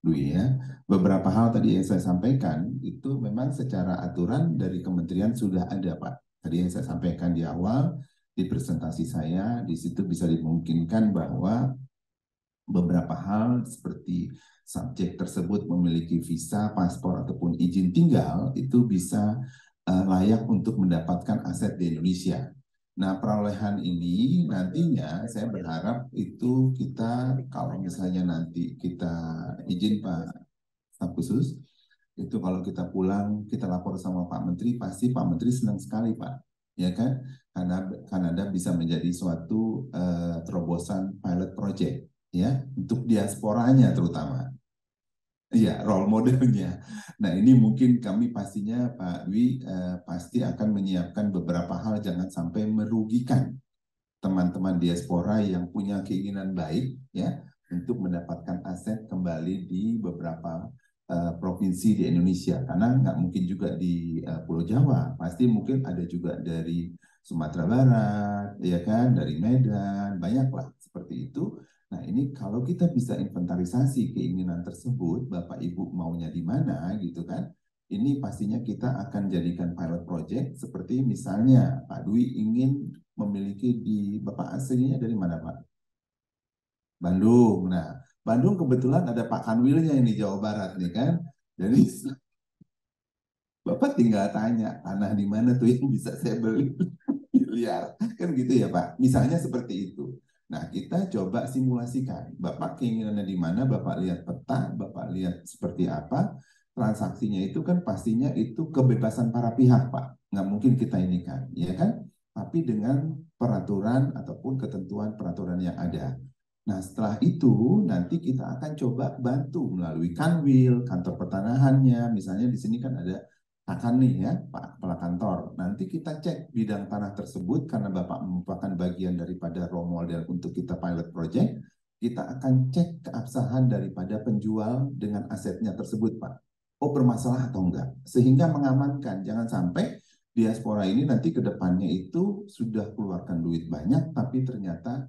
Dwi ya. Beberapa hal tadi yang saya sampaikan itu memang secara aturan dari kementerian sudah ada, Pak. Tadi yang saya sampaikan di awal di presentasi saya, di situ bisa dimungkinkan bahwa beberapa hal seperti subjek tersebut memiliki visa, paspor, ataupun izin tinggal itu bisa layak untuk mendapatkan aset di Indonesia. Nah, perolehan ini nantinya saya berharap itu kita kalau misalnya nanti kita izin Pak Staf Khusus, itu kalau kita pulang kita lapor sama Pak Menteri, pasti Pak Menteri senang sekali Pak, ya kan? Karena Kanada bisa menjadi suatu terobosan pilot project ya untuk diasporanya terutama. Iya, role modelnya. Nah, ini mungkin kami pastinya Pak Dwi pasti akan menyiapkan beberapa hal jangan sampai merugikan teman-teman diaspora yang punya keinginan baik ya untuk mendapatkan aset kembali di beberapa provinsi di Indonesia. Karena nggak mungkin juga di Pulau Jawa, pasti mungkin ada juga dari Sumatera Barat, ya kan, dari Medan, banyaklah seperti itu. Nah, ini kalau kita bisa inventarisasi keinginan tersebut, Bapak Ibu maunya di mana gitu kan, ini pastinya kita akan jadikan pilot project seperti misalnya Pak Dwi ingin memiliki di Bapak aslinya dari mana Pak? Bandung. Nah, Bandung kebetulan ada Pak Kanwilnya ini Jawa Barat nih kan. Jadi Bapak tinggal tanya tanah di mana tuh yang bisa saya beli miliar kan gitu ya Pak. Misalnya seperti itu. Nah, kita coba simulasikan. Bapak keinginannya di mana, Bapak lihat peta, Bapak lihat seperti apa, transaksinya itu kan pastinya itu kebebasan para pihak, Pak. Nggak mungkin kita ini kan, ya kan? Tapi dengan peraturan ataupun ketentuan peraturan yang ada. Nah, setelah itu nanti kita akan coba bantu melalui Kanwil, kantor pertanahannya. Misalnya di sini kan ada akan nih ya Pak Kepala Kantor. Nanti kita cek bidang tanah tersebut karena Bapak merupakan bagian daripada role model untuk kita pilot project. Kita akan cek keabsahan daripada penjual dengan asetnya tersebut Pak. Oh bermasalah atau enggak. Sehingga mengamankan. Jangan sampai diaspora ini nanti ke depannya itu sudah keluarkan duit banyak tapi ternyata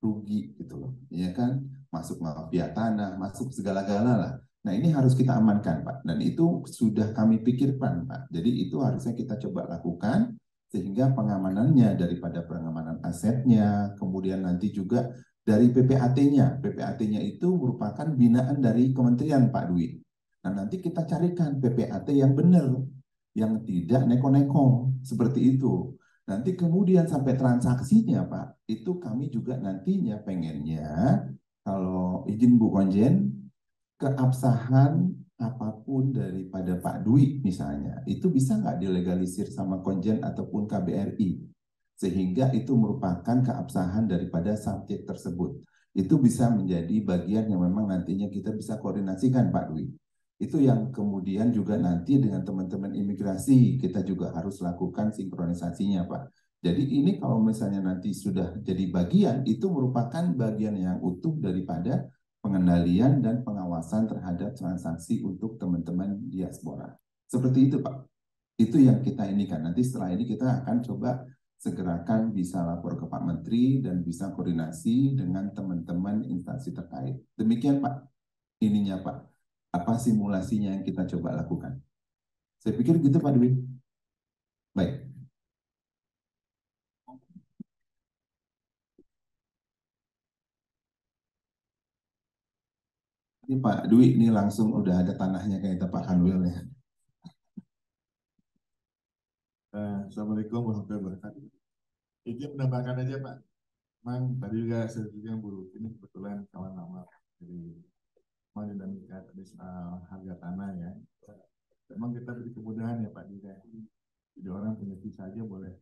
rugi gitu loh. Ya kan? Masuk mafia tanah, masuk segala-gala lah. Nah ini harus kita amankan Pak, dan itu sudah kami pikirkan Pak. Jadi itu harusnya kita coba lakukan, sehingga pengamanannya daripada pengamanan asetnya, kemudian nanti juga dari PPAT-nya. PPAT-nya itu merupakan binaan dari Kementerian Pak Dwi. Nah nanti kita carikan PPAT yang benar, yang tidak neko-neko, seperti itu. Nanti kemudian sampai transaksinya Pak, itu kami juga nantinya pengennya, kalau izin Bu Konjen, keabsahan apapun daripada Pak Dwi misalnya, itu bisa nggak dilegalisir sama Konjen ataupun KBRI, sehingga itu merupakan keabsahan daripada subjek tersebut. Itu bisa menjadi bagian yang memang nantinya kita bisa koordinasikan Pak Dwi. Itu yang kemudian juga nanti dengan teman-teman imigrasi kita juga harus lakukan sinkronisasinya Pak. Jadi ini kalau misalnya nanti sudah jadi bagian, itu merupakan bagian yang utuh daripada pengendalian dan pengawasan terhadap transaksi untuk teman-teman diaspora. Seperti itu Pak. Itu yang kita inikan. Nanti setelah ini kita akan coba segerakan bisa lapor ke Pak Menteri dan bisa koordinasi dengan teman-teman instansi terkait. Demikian Pak, ininya Pak. Apa simulasinya yang kita coba lakukan. Saya pikir gitu Pak Dwi. Baik. Ini Pak Dwi ini langsung udah ada tanahnya kayak Pak Kanwil ya. Assalamualaikum warahmatullahi wabarakatuh. Izin menambahkan aja Pak. Memang tadi juga saya juga Bu, ini kebetulan kawan lama dari dinamika tadi soal harga tanah ya. Memang kita beri kemudahan ya Pak Dida. Jadi orang punya visa aja boleh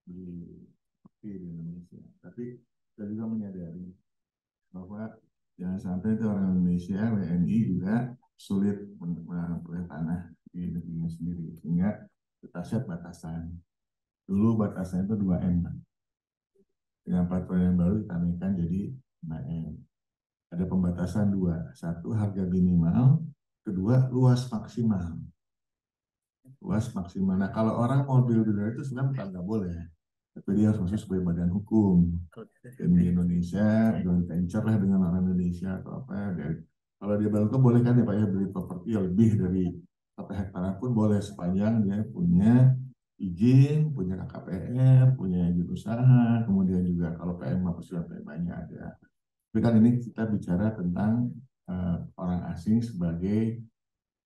beli properti di Indonesia. Tapi kita juga menyadari bahwa jangan sampai itu orang Indonesia, WNI juga sulit memperoleh tanah di negerinya sendiri. Sehingga kita set batasan. Dulu batasannya itu 2M. Dengan peraturan yang baru kita naikkan jadi 5M. Ada pembatasan 2. 1, harga minimal Kedua, luas maksimal. Luas maksimal. Nah, kalau orang mau builder itu sebenarnya bukan nggak boleh, tapi dia harus masuk sebagai badan hukum. Dan di Indonesia, joint venture lah dengan orang Indonesia atau apa. Kalau dia baru boleh kan ya Pak ya, beli properti yang lebih dari 1 hektar pun boleh, sepanjang dia punya izin, punya KKPR, punya izin usaha, kemudian juga kalau PMA persetujuan PMA-nya ada. Tapi kan ini kita bicara tentang orang asing sebagai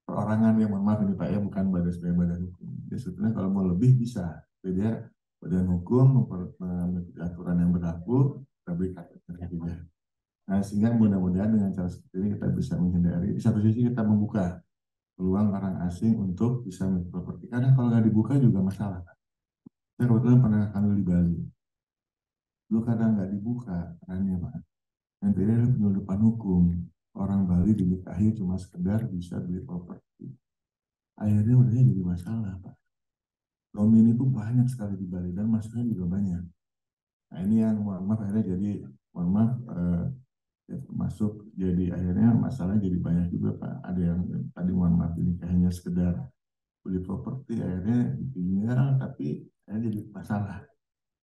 perorangan yang, mohon maaf ini Pak ya, bukan sebagai badan hukum. Jadi sebetulnya kalau mau lebih bisa, jadi dia badan hukum mengikuti aturan yang berlaku, kita beri KKPR juga. Nah, sehingga mudah-mudahan dengan cara seperti ini kita bisa menghindari, di satu sisi kita membuka peluang orang asing untuk bisa memiliki properti. Karena kalau nggak dibuka juga masalah. Saya kebetulan pernah kami di Bali. Dulu karena nggak dibuka, karena Pak, nanti ada penyelundupan hukum. Orang Bali dinikahi cuma sekedar bisa beli properti. Akhirnya udahnya jadi masalah, Pak. Nomini itu banyak sekali di Bali dan masuknya juga banyak. Nah ini yang mohon maaf akhirnya jadi, mohon maaf, ya, masuk jadi akhirnya masalah jadi banyak juga Pak. Ada yang tadi mohon maaf ini hanya sekedar beli properti akhirnya ditinggal tapi akhirnya jadi masalah.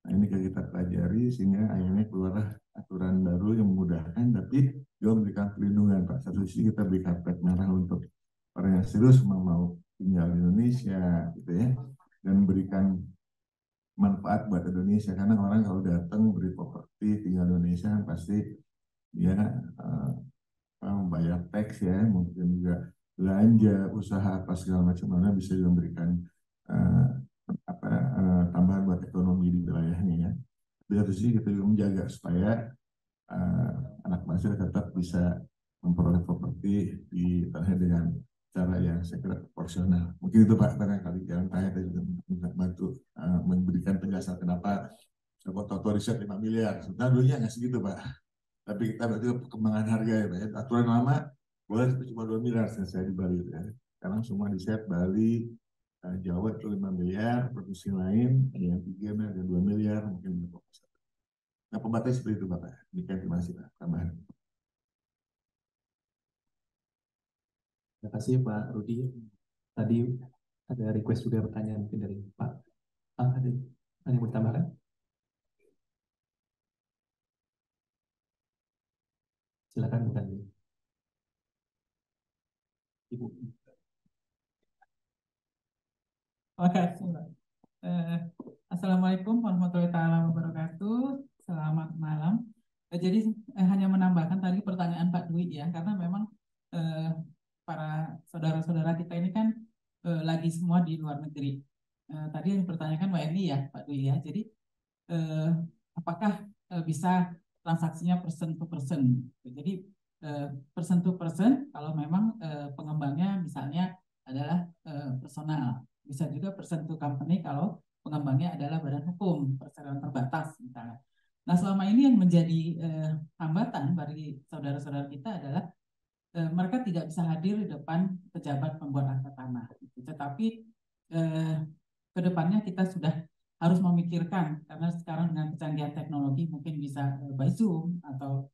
Nah ini kita pelajari sehingga akhirnya keluarlah aturan baru yang memudahkan tapi juga memberikan perlindungan Pak. Satu sisi kita beri karpet merah untuk orang yang serius mau tinggal di Indonesia gitu ya, dan memberikan manfaat buat Indonesia, karena orang kalau datang beri properti tinggal di Indonesia kan pasti dia membayar teks ya, mungkin juga belanja, usaha apa segala macam, mana bisa juga memberikan tambahan buat ekonomi di wilayahnya ya. Di satu sisi kita juga menjaga supaya anak bangsa tetap bisa memperoleh properti di tanah dengan cara yang saya kira proporsional. Mungkin itu Pak, barangkali jalan tanya dan juga bantu memberikan penjelasan kenapa Toto riset 5 miliar. Sebenarnya dulunya nggak segitu Pak. Tapi kita berarti perkembangan harga ya Pak. Aturan lama boleh cuma 2 miliar saya di Bali ya. Sekarang semua di set Bali, Jawa itu 5 miliar, provinsi lain ada yang 3 miliar, ada 2 miliar, mungkin berapa. Nah pembatasnya seperti itu Bapak. Demikian, terima kasih Pak. Tambahan. Terima kasih Pak Rudi. Tadi ada request juga pertanyaan mungkin dari Pak. Ada yang mau ditambahkan? Silakan Bu Randi. Ibu. Oke, Assalamualaikum warahmatullahi wabarakatuh. Selamat malam. Jadi hanya menambahkan tadi pertanyaan Pak Dwi ya, karena memang para saudara-saudara kita ini kan lagi semua di luar negeri. Tadi yang dipertanyakan WNI ya Pak Dwi ya. Jadi apakah bisa transaksinya person to person? Jadi person to person kalau memang pengembangnya misalnya adalah personal. Bisa juga person to company kalau pengembangnya adalah badan hukum, perseroan terbatas misalnya. Nah selama ini yang menjadi hambatan bagi saudara-saudara kita adalah mereka tidak bisa hadir di depan pejabat pembuat akta tanah. Tetapi kedepannya kita sudah harus memikirkan, karena sekarang dengan kecanggihan teknologi mungkin bisa by Zoom atau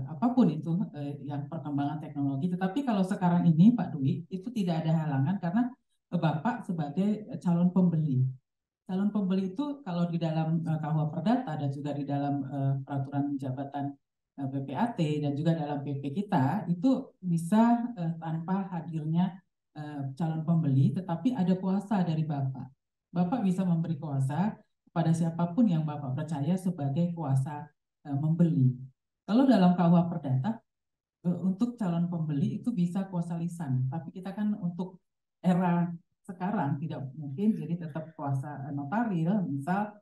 apapun itu yang perkembangan teknologi. Tetapi kalau sekarang ini Pak Dwi itu tidak ada halangan karena Bapak sebagai calon pembeli. Calon pembeli itu kalau di dalam KUH Perdata dan juga di dalam peraturan jabatan PPAT dan juga dalam PP kita itu bisa tanpa hadirnya calon pembeli, tetapi ada kuasa dari Bapak. Bapak bisa memberi kuasa kepada siapapun yang Bapak percaya sebagai kuasa membeli. Kalau dalam KUH Perdata untuk calon pembeli itu bisa kuasa lisan, tapi kita kan untuk era sekarang tidak mungkin, jadi tetap kuasa notaril. Misal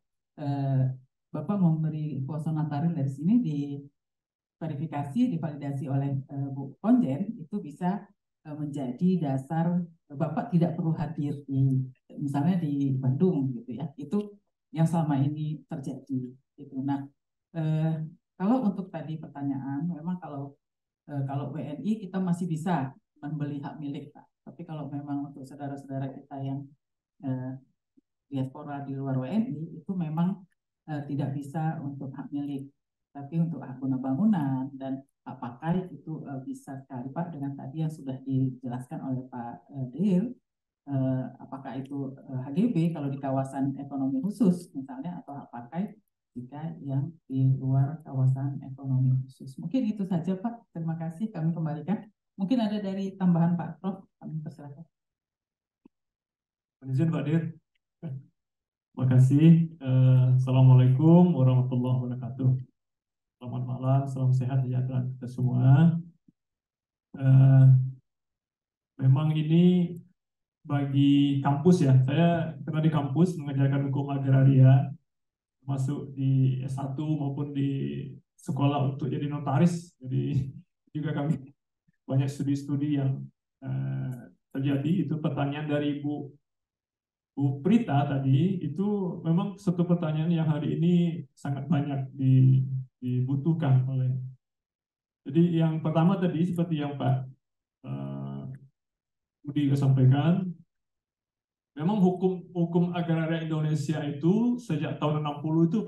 Bapak memberi kuasa notaril dari sini diverifikasi, divalidasi oleh Bu Konjen, itu bisa menjadi dasar Bapak tidak perlu hadir di misalnya di Bandung gitu ya. Itu yang selama ini terjadi gitu. Nah, kalau untuk tadi pertanyaan, memang kalau WNI kita masih bisa membeli hak milik Pak. Tapi kalau memang untuk saudara-saudara kita yang diaspora di luar WNI itu memang tidak bisa untuk hak milik. Tapi untuk hak guna bangunan dan Pak Pakai itu bisa sekali Pak dengan tadi yang sudah dijelaskan oleh Pak Deil, apakah itu HGB kalau di kawasan ekonomi khusus misalnya, atau hak pakai jika yang di luar kawasan ekonomi khusus. Mungkin itu saja Pak. Terima kasih, kami kembalikan. Mungkin ada dari tambahan Pak Prof, kami persilakan. Izin Pak Dir. Terima kasih. Assalamualaikum warahmatullahi wabarakatuh. Selamat malam, salam sehat sejahtera kita semua. Memang ini bagi kampus ya, saya pernah di kampus mengajarkan hukum agraria, masuk di S1 maupun di sekolah untuk jadi notaris. Jadi juga kami banyak studi-studi yang terjadi. Itu pertanyaan dari Bu Prita tadi, itu memang satu pertanyaan yang hari ini sangat banyak dibutuhkan oleh. Jadi yang pertama tadi seperti yang Pak Budi sampaikan, memang hukum agraria Indonesia itu sejak tahun 60 itu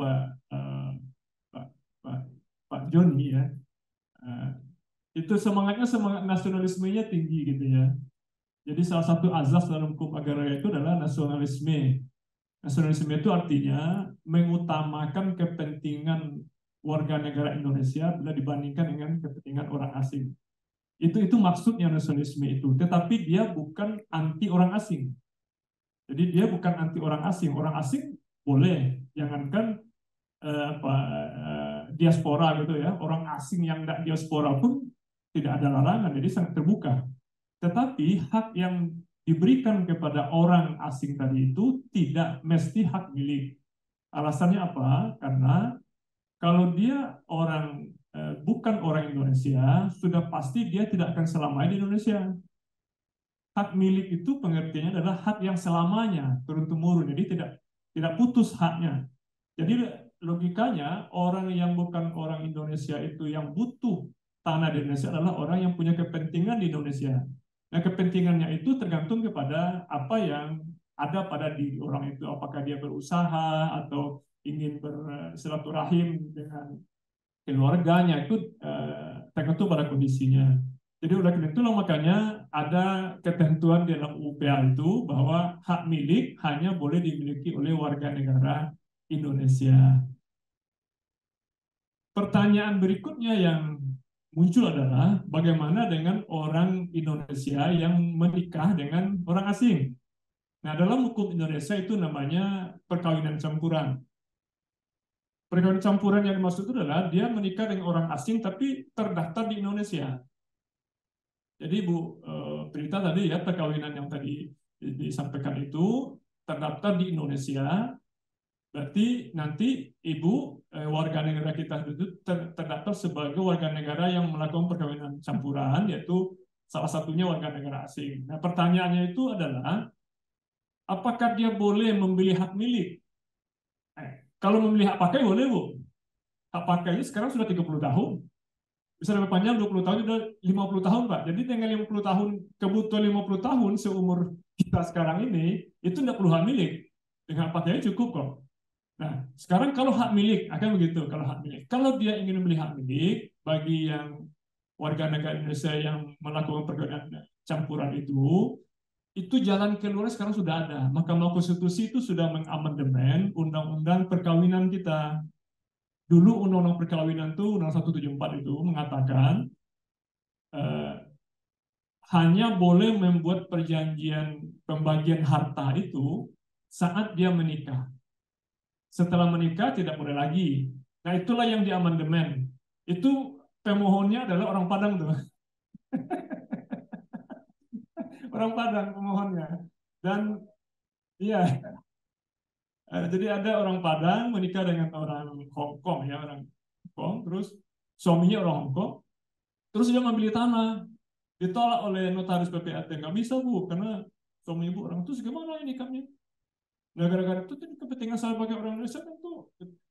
Pak Joni ya, itu semangat nasionalismenya tinggi gitu ya. Jadi salah satu azas dalam hukum agraria itu adalah nasionalisme. Nasionalisme itu artinya mengutamakan kepentingan warga negara Indonesia bila dibandingkan dengan kepentingan orang asing. Itu maksudnya nasionalisme itu. Tetapi dia bukan anti orang asing. Jadi dia bukan anti orang asing. Orang asing boleh, jangankan diaspora gitu ya. Orang asing yang tidak diaspora pun tidak ada larangan. Jadi sangat terbuka. Tetapi hak yang diberikan kepada orang asing tadi itu tidak mesti hak milik. Alasannya apa? Karena kalau dia bukan orang Indonesia, sudah pasti dia tidak akan selamanya di Indonesia. Hak milik itu pengertiannya adalah hak yang selamanya, turun-temurun. Jadi tidak putus haknya. Jadi logikanya orang yang bukan orang Indonesia itu yang butuh tanah di Indonesia adalah orang yang punya kepentingan di Indonesia. Nah, kepentingannya itu tergantung kepada apa yang ada pada diri orang itu. Apakah dia berusaha atau ingin bersilaturahim dengan keluarganya, itu tergantung pada kondisinya. Jadi oleh karena itulah makanya ada ketentuan di dalam UPA itu bahwa hak milik hanya boleh dimiliki oleh warga negara Indonesia. Pertanyaan berikutnya yang muncul adalah bagaimana dengan orang Indonesia yang menikah dengan orang asing. Nah, dalam hukum Indonesia itu namanya perkawinan campuran. Perkawinan campuran yang dimaksud itu adalah dia menikah dengan orang asing tapi terdaftar di Indonesia. Jadi Bu Prita tadi ya, perkawinan yang tadi disampaikan itu terdaftar di Indonesia. Berarti nanti ibu warga negara kita itu terdaftar sebagai warga negara yang melakukan perkawinan campuran, yaitu salah satunya warga negara asing. Nah, pertanyaannya itu adalah apakah dia boleh membeli hak milik? Kalau membeli hak pakai boleh, Bu. Hak pakainya sekarang sudah 30 tahun. Bisa lebih panjang 20 tahun, sudah 50 tahun, Pak. Jadi dengan 50 tahun, kebutuhan 50 tahun seumur kita sekarang ini, itu tidak perlu hak milik. Dengan hak pakainya cukup kok. Nah, sekarang kalau hak milik, akan begitu kalau hak milik. Kalau dia ingin membeli hak milik, bagi yang warga negara Indonesia yang melakukan perkawinan campuran itu jalan keluar sekarang sudah ada. Mahkamah Konstitusi itu sudah mengamandemen undang-undang perkawinan kita. Dulu undang-undang perkawinan itu, Undang 174 itu mengatakan hanya boleh membuat perjanjian pembagian harta itu saat dia menikah. Setelah menikah tidak boleh lagi. Nah, itulah yang diamandemen. Itu pemohonnya adalah orang Padang tuh. Orang Padang pemohonnya. Dan iya, jadi ada orang Padang menikah dengan orang Hong Kong ya, orang Hong Kong, terus suaminya orang Hong Kong, terus dia membeli tanah, ditolak oleh notaris PPAT, nggak bisa Bu, karena suami ibu orang itu gimana ini nikahnya? Nah, gara-gara itu kepentingan saya sebagai orang Indonesia itu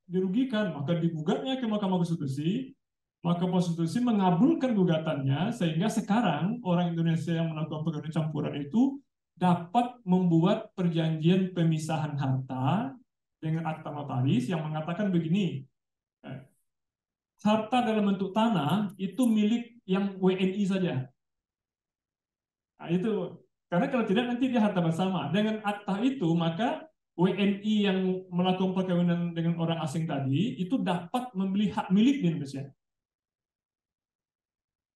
dirugikan, maka digugatnya ke Mahkamah Konstitusi. Mahkamah Konstitusi mengabulkan gugatannya sehingga sekarang orang Indonesia yang melakukan perkawinan campuran itu dapat membuat perjanjian pemisahan harta dengan akta notaris yang mengatakan begini, harta dalam bentuk tanah itu milik yang WNI saja. Nah, itu karena kalau tidak nanti dia harta bersama. Dengan akta itu maka WNI yang melakukan perkawinan dengan orang asing tadi itu dapat membeli hak milik di Indonesia.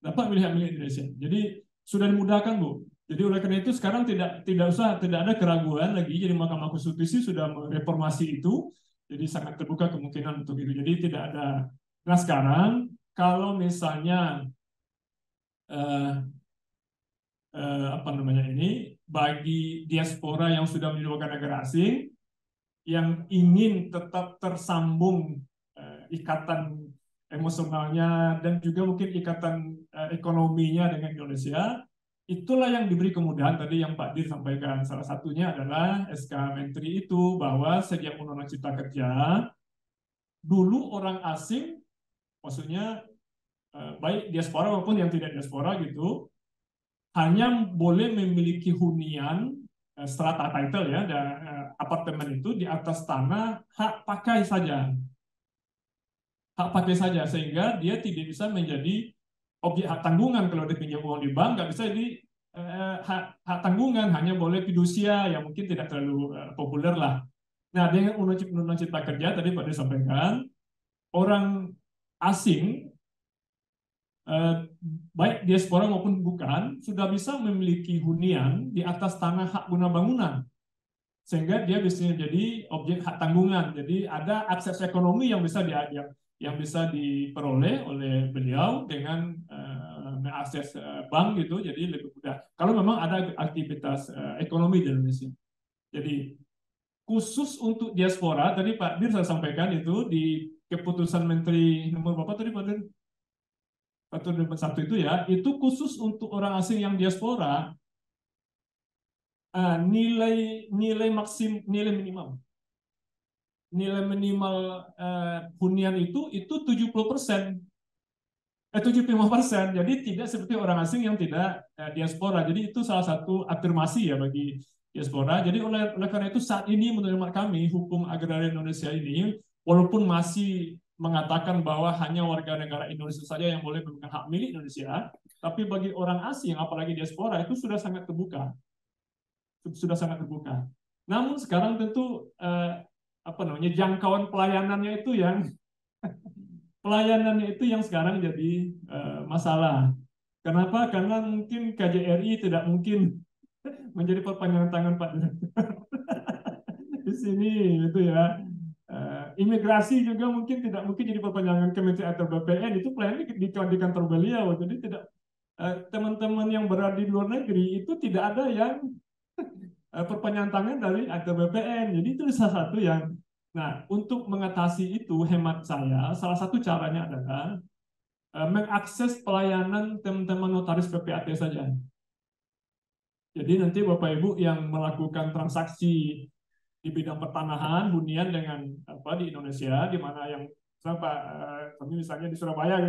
Dapat milih hak milik Indonesia. Jadi sudah dimudahkan, Bu. Jadi oleh karena itu sekarang tidak ada keraguan lagi. Jadi Mahkamah Konstitusi sudah mereformasi itu. Jadi sangat terbuka kemungkinan untuk itu. Jadi tidak ada. Nah sekarang kalau misalnya apa namanya ini bagi diaspora yang sudah menjadi warga negara asing yang ingin tetap tersambung ikatan emosionalnya dan juga mungkin ikatan ekonominya dengan Indonesia, itulah yang diberi kemudahan tadi yang Pak Dir sampaikan. Salah satunya adalah SK Menteri itu bahwa sejak Undang-Undang Cipta Kerja dulu orang asing, maksudnya baik diaspora maupun yang tidak diaspora gitu, hanya boleh memiliki hunian strata title ya, apartemen itu di atas tanah hak pakai saja. Hak pakai saja, sehingga dia tidak bisa menjadi objek hak tanggungan. Kalau dia pinjam uang di bank, nggak bisa jadi hak tanggungan, hanya boleh fidusia yang mungkin tidak terlalu populer lah. Nah, dengan Undang-Undang Cipta Kerja, tadi Pak disampaikan, orang asing, baik diaspora maupun bukan, sudah bisa memiliki hunian di atas tanah hak guna bangunan. Sehingga dia bisa menjadi objek hak tanggungan. Jadi ada akses ekonomi yang bisa diperoleh oleh beliau dengan mengakses bank gitu, jadi lebih mudah. Kalau memang ada aktivitas ekonomi di Indonesia. Jadi khusus untuk diaspora, tadi Pak Dir saya sampaikan itu di keputusan Menteri nomor berapa tadi Pak Dir? 121 itu ya, itu khusus untuk orang asing yang diaspora, nilai minimal hunian itu 70%, 75%. Jadi tidak seperti orang asing yang tidak diaspora. Jadi itu salah satu afirmasi ya bagi diaspora. Jadi oleh karena itu saat ini menurut kami hukum agraria Indonesia ini walaupun masih mengatakan bahwa hanya warga negara Indonesia saja yang boleh memegang hak milik Indonesia, tapi bagi orang asing apalagi diaspora itu sudah sangat terbuka. Namun sekarang tentu jangkauan pelayanannya itu yang sekarang jadi masalah. Kenapa? Karena mungkin KJRI tidak mungkin menjadi perpanjangan tangan Pak Direktur di sini itu ya. Imigrasi juga mungkin tidak mungkin jadi perpanjangan Kementerian atau BPN, itu pelayanan di kantor beliau. Jadi tidak teman-teman yang berada di luar negeri itu tidak ada yang perpanjangan tangan dari atau BPN. Jadi itu salah satu yang. Nah, untuk mengatasi itu hemat saya salah satu caranya adalah mengakses pelayanan teman-teman notaris PPAT saja. Jadi nanti Bapak Ibu yang melakukan transaksi di bidang pertanahan hunian dengan di Indonesia, di mana yang kami misalnya di Surabaya,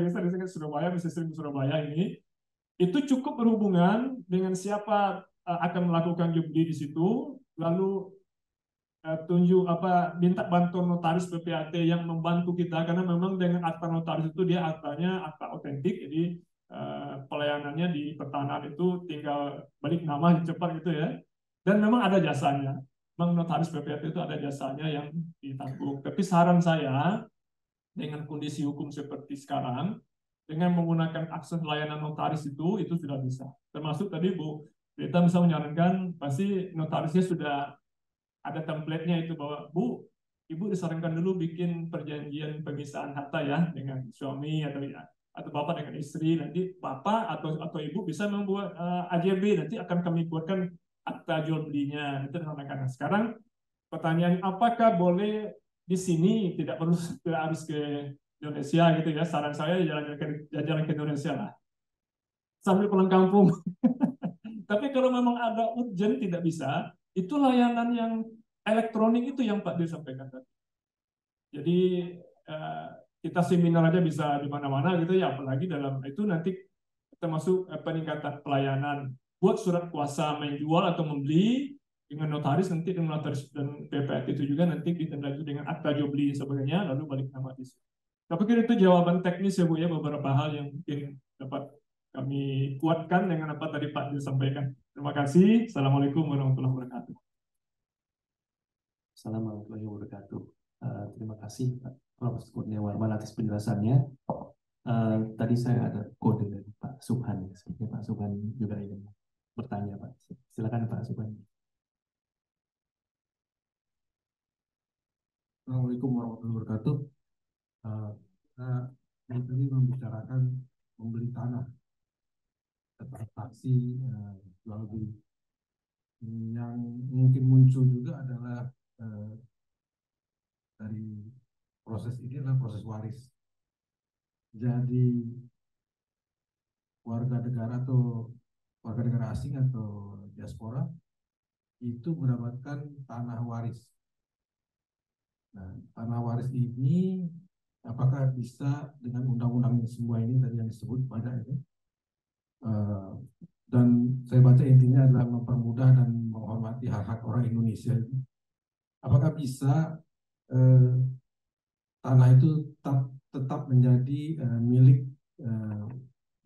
bisa sering di Surabaya ini, itu cukup berhubungan dengan siapa akan melakukan jual di situ, lalu minta bantuan notaris PPAT yang membantu kita, karena memang dengan akta notaris itu dia aktanya akta otentik, jadi pelayanannya di pertanahan itu tinggal balik nama cepat gitu ya, dan memang ada jasanya. Memang notaris PPAT itu ada jasanya yang ditanggung. Tapi saran saya dengan kondisi hukum seperti sekarang, dengan menggunakan akses layanan notaris itu sudah bisa. Termasuk tadi Bu Rita bisa menyarankan, pasti notarisnya sudah ada template-nya itu bahwa Bu, Ibu disarankan dulu bikin perjanjian pemisahan harta ya dengan suami atau Bapak dengan istri. Nanti Bapak atau Ibu bisa membuat AJB, nanti akan kami buatkan akta jual belinya. Itu anak-anak. Sekarang pertanyaan, apakah boleh di sini tidak harus ke Indonesia gitu ya? Saran saya jalan ke Indonesia lah, sambil pulang kampung. Tapi kalau memang ada urgent tidak bisa, itu layanan yang elektronik itu yang Pak Dir sampaikan tadi. Jadi kita seminar aja bisa di mana-mana gitu ya, apalagi dalam itu nanti termasuk peningkatan pelayanan. Buat surat kuasa menjual atau membeli dengan notaris, nanti dengan notaris dan PPAT itu juga nanti ditandai dengan akta jual beli dan sebagainya, lalu balik nama di sini. Tapi kan itu jawaban teknis ya Bu ya, beberapa hal yang mungkin dapat kami kuatkan dengan apa tadi Pak disampaikan. Terima kasih. Assalamualaikum warahmatullahi wabarakatuh. Assalamualaikum warahmatullahi wabarakatuh. Terima kasih Pak Prof. Kurniawan atas penjelasannya. Tadi saya ada kode dari Pak Subhan. Sepertinya Pak Subhan juga ingin bertanya Pak. Silakan Pak Subhan. Assalamualaikum warahmatullahi wabarakatuh. Saya tadi membicarakan membeli tanah, transaksi jual beli. Yang mungkin muncul juga adalah dari proses ini adalah proses waris. Jadi warga negara atau warga negara asing atau diaspora itu mendapatkan tanah waris. Nah, tanah waris ini apakah bisa dengan undang-undang semua ini tadi yang disebut pada ini? Dan saya baca intinya adalah mempermudah dan menghormati hak-hak orang Indonesia. Apakah bisa tanah itu tetap menjadi milik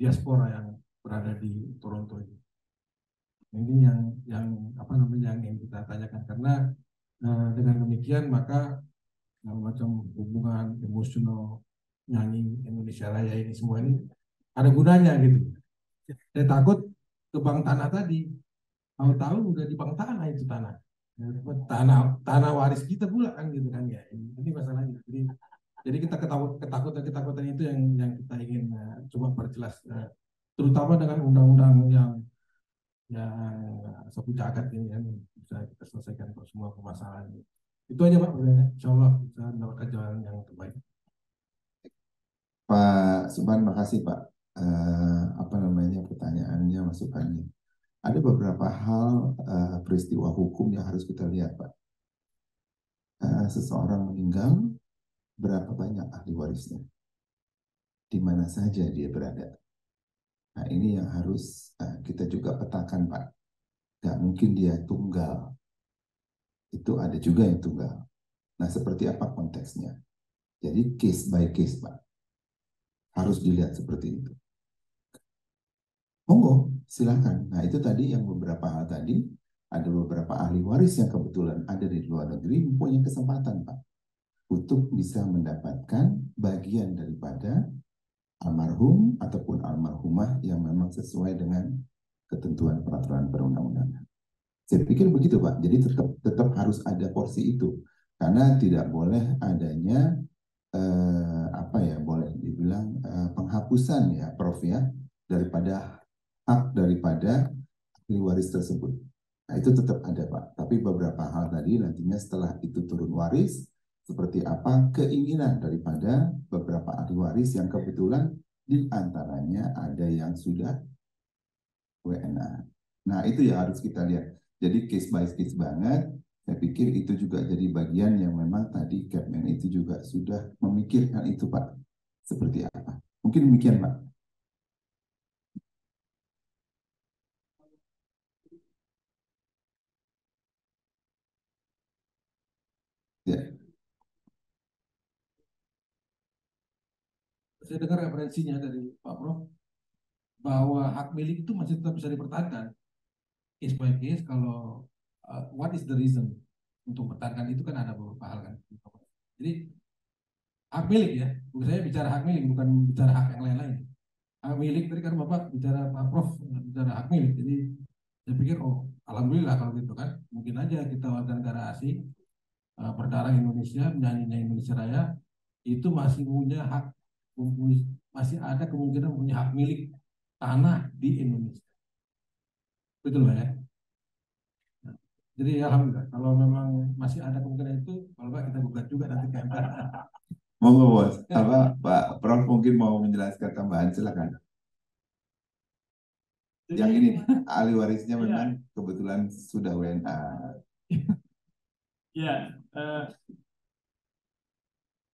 diaspora yang berada di Toronto ini? Ini yang apa namanya yang ingin kita tanyakan, karena dengan demikian maka macam hubungan emosional nyanyi Indonesia Raya ini semua ini ada gunanya gitu. Saya takut ke bank tanah tadi, tahu-tahu udah di bank tanah itu tanah waris kita pula kan gitu kan ya. Ini masalahnya. Jadi kita ketakutan itu yang kita ingin coba perjelas, terutama dengan undang-undang yang sapu jagat ini kan bisa kita selesaikan semua permasalahan. Itu aja Pak, insya Allah bisa mendapatkan jalan yang terbaik. Pak Subhan, makasih Pak. Apa namanya pertanyaannya, masukannya. Ada beberapa hal peristiwa hukum yang harus kita lihat Pak. Seseorang meninggal, berapa banyak ahli warisnya? Di mana saja dia berada? Nah ini yang harus kita juga petakan Pak. Gak mungkin dia tunggal. Itu ada juga yang tunggal. Nah seperti apa konteksnya? Jadi case by case Pak. Harus dilihat seperti itu. Monggo, silakan. Nah itu tadi yang beberapa hal tadi. Ada beberapa ahli waris yang kebetulan ada di luar negeri mempunyai kesempatan Pak. Untuk bisa mendapatkan bagian daripada almarhum ataupun almarhumah yang memang sesuai dengan ketentuan peraturan perundang-undangan. Saya pikir begitu Pak. Jadi tetap harus ada porsi itu, karena tidak boleh adanya boleh dibilang penghapusan ya Prof ya daripada hak daripada ahli waris tersebut. Nah itu tetap ada Pak. Tapi beberapa hal tadi nantinya setelah itu turun waris, seperti apa keinginan daripada beberapa ahli waris yang kebetulan di antaranya ada yang sudah WNA. Nah itu ya harus kita lihat. Jadi case by case banget. Saya pikir itu juga jadi bagian yang memang tadi Capman itu juga sudah memikirkan itu Pak. Seperti apa. Mungkin demikian Pak. Ya. Saya dengar referensinya dari Pak Prof bahwa hak milik itu masih tetap bisa dipertahankan. Case by case, kalau what is the reason untuk mempertahankan itu kan ada beberapa hal kan. Jadi hak milik ya, saya bicara hak milik bukan bicara hak yang lain-lain. Hak milik tadi kan Bapak bicara Pak Prof bicara hak milik. Jadi saya pikir alhamdulillah kalau gitu kan. Mungkin aja kita warga negara asing berdarah Indonesia, menyanyi Indonesia Raya itu masih punya hak, masih ada kemungkinan punya hak milik tanah di Indonesia. Betul Pak ya? Nah, jadi alhamdulillah kalau memang masih ada kemungkinan itu, kalau Pak kita gugat juga nanti ke MK. Monggo Bos. Pak Prof mungkin mau menjelaskan tambahan, silakan. Yang ini ahli warisnya memang kebetulan sudah WNA. Ya,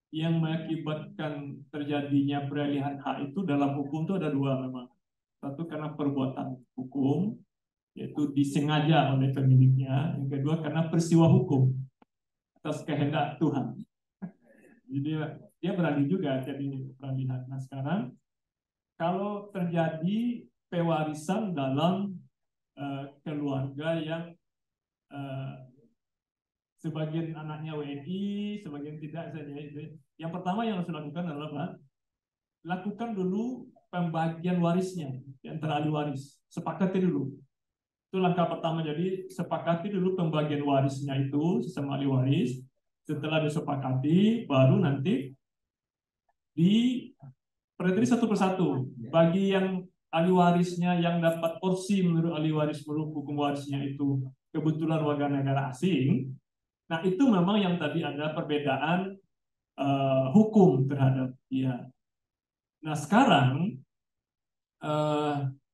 yang mengakibatkan terjadinya peralihan hak itu dalam hukum itu ada dua memang. Satu karena perbuatan hukum, yaitu disengaja oleh pemiliknya. Yang kedua karena peristiwa hukum atas kehendak Tuhan. Jadi dia beralih juga jadi peralihan. Nah sekarang kalau terjadi pewarisan dalam keluarga yang sebagian anaknya WNI, sebagian tidak saja itu. Yang pertama yang harus dilakukan adalah Pak, lakukan dulu pembagian warisnya antara ahli waris. Sepakati dulu. Itu langkah pertama. Jadi sepakati dulu pembagian warisnya itu sesama ahli waris. Setelah disepakati, baru nanti dipelajari satu persatu. Bagi yang ahli warisnya yang dapat porsi menurut ahli waris hukum warisnya itu kebetulan warga negara asing. Nah itu memang yang tadi ada perbedaan hukum terhadap dia. Nah sekarang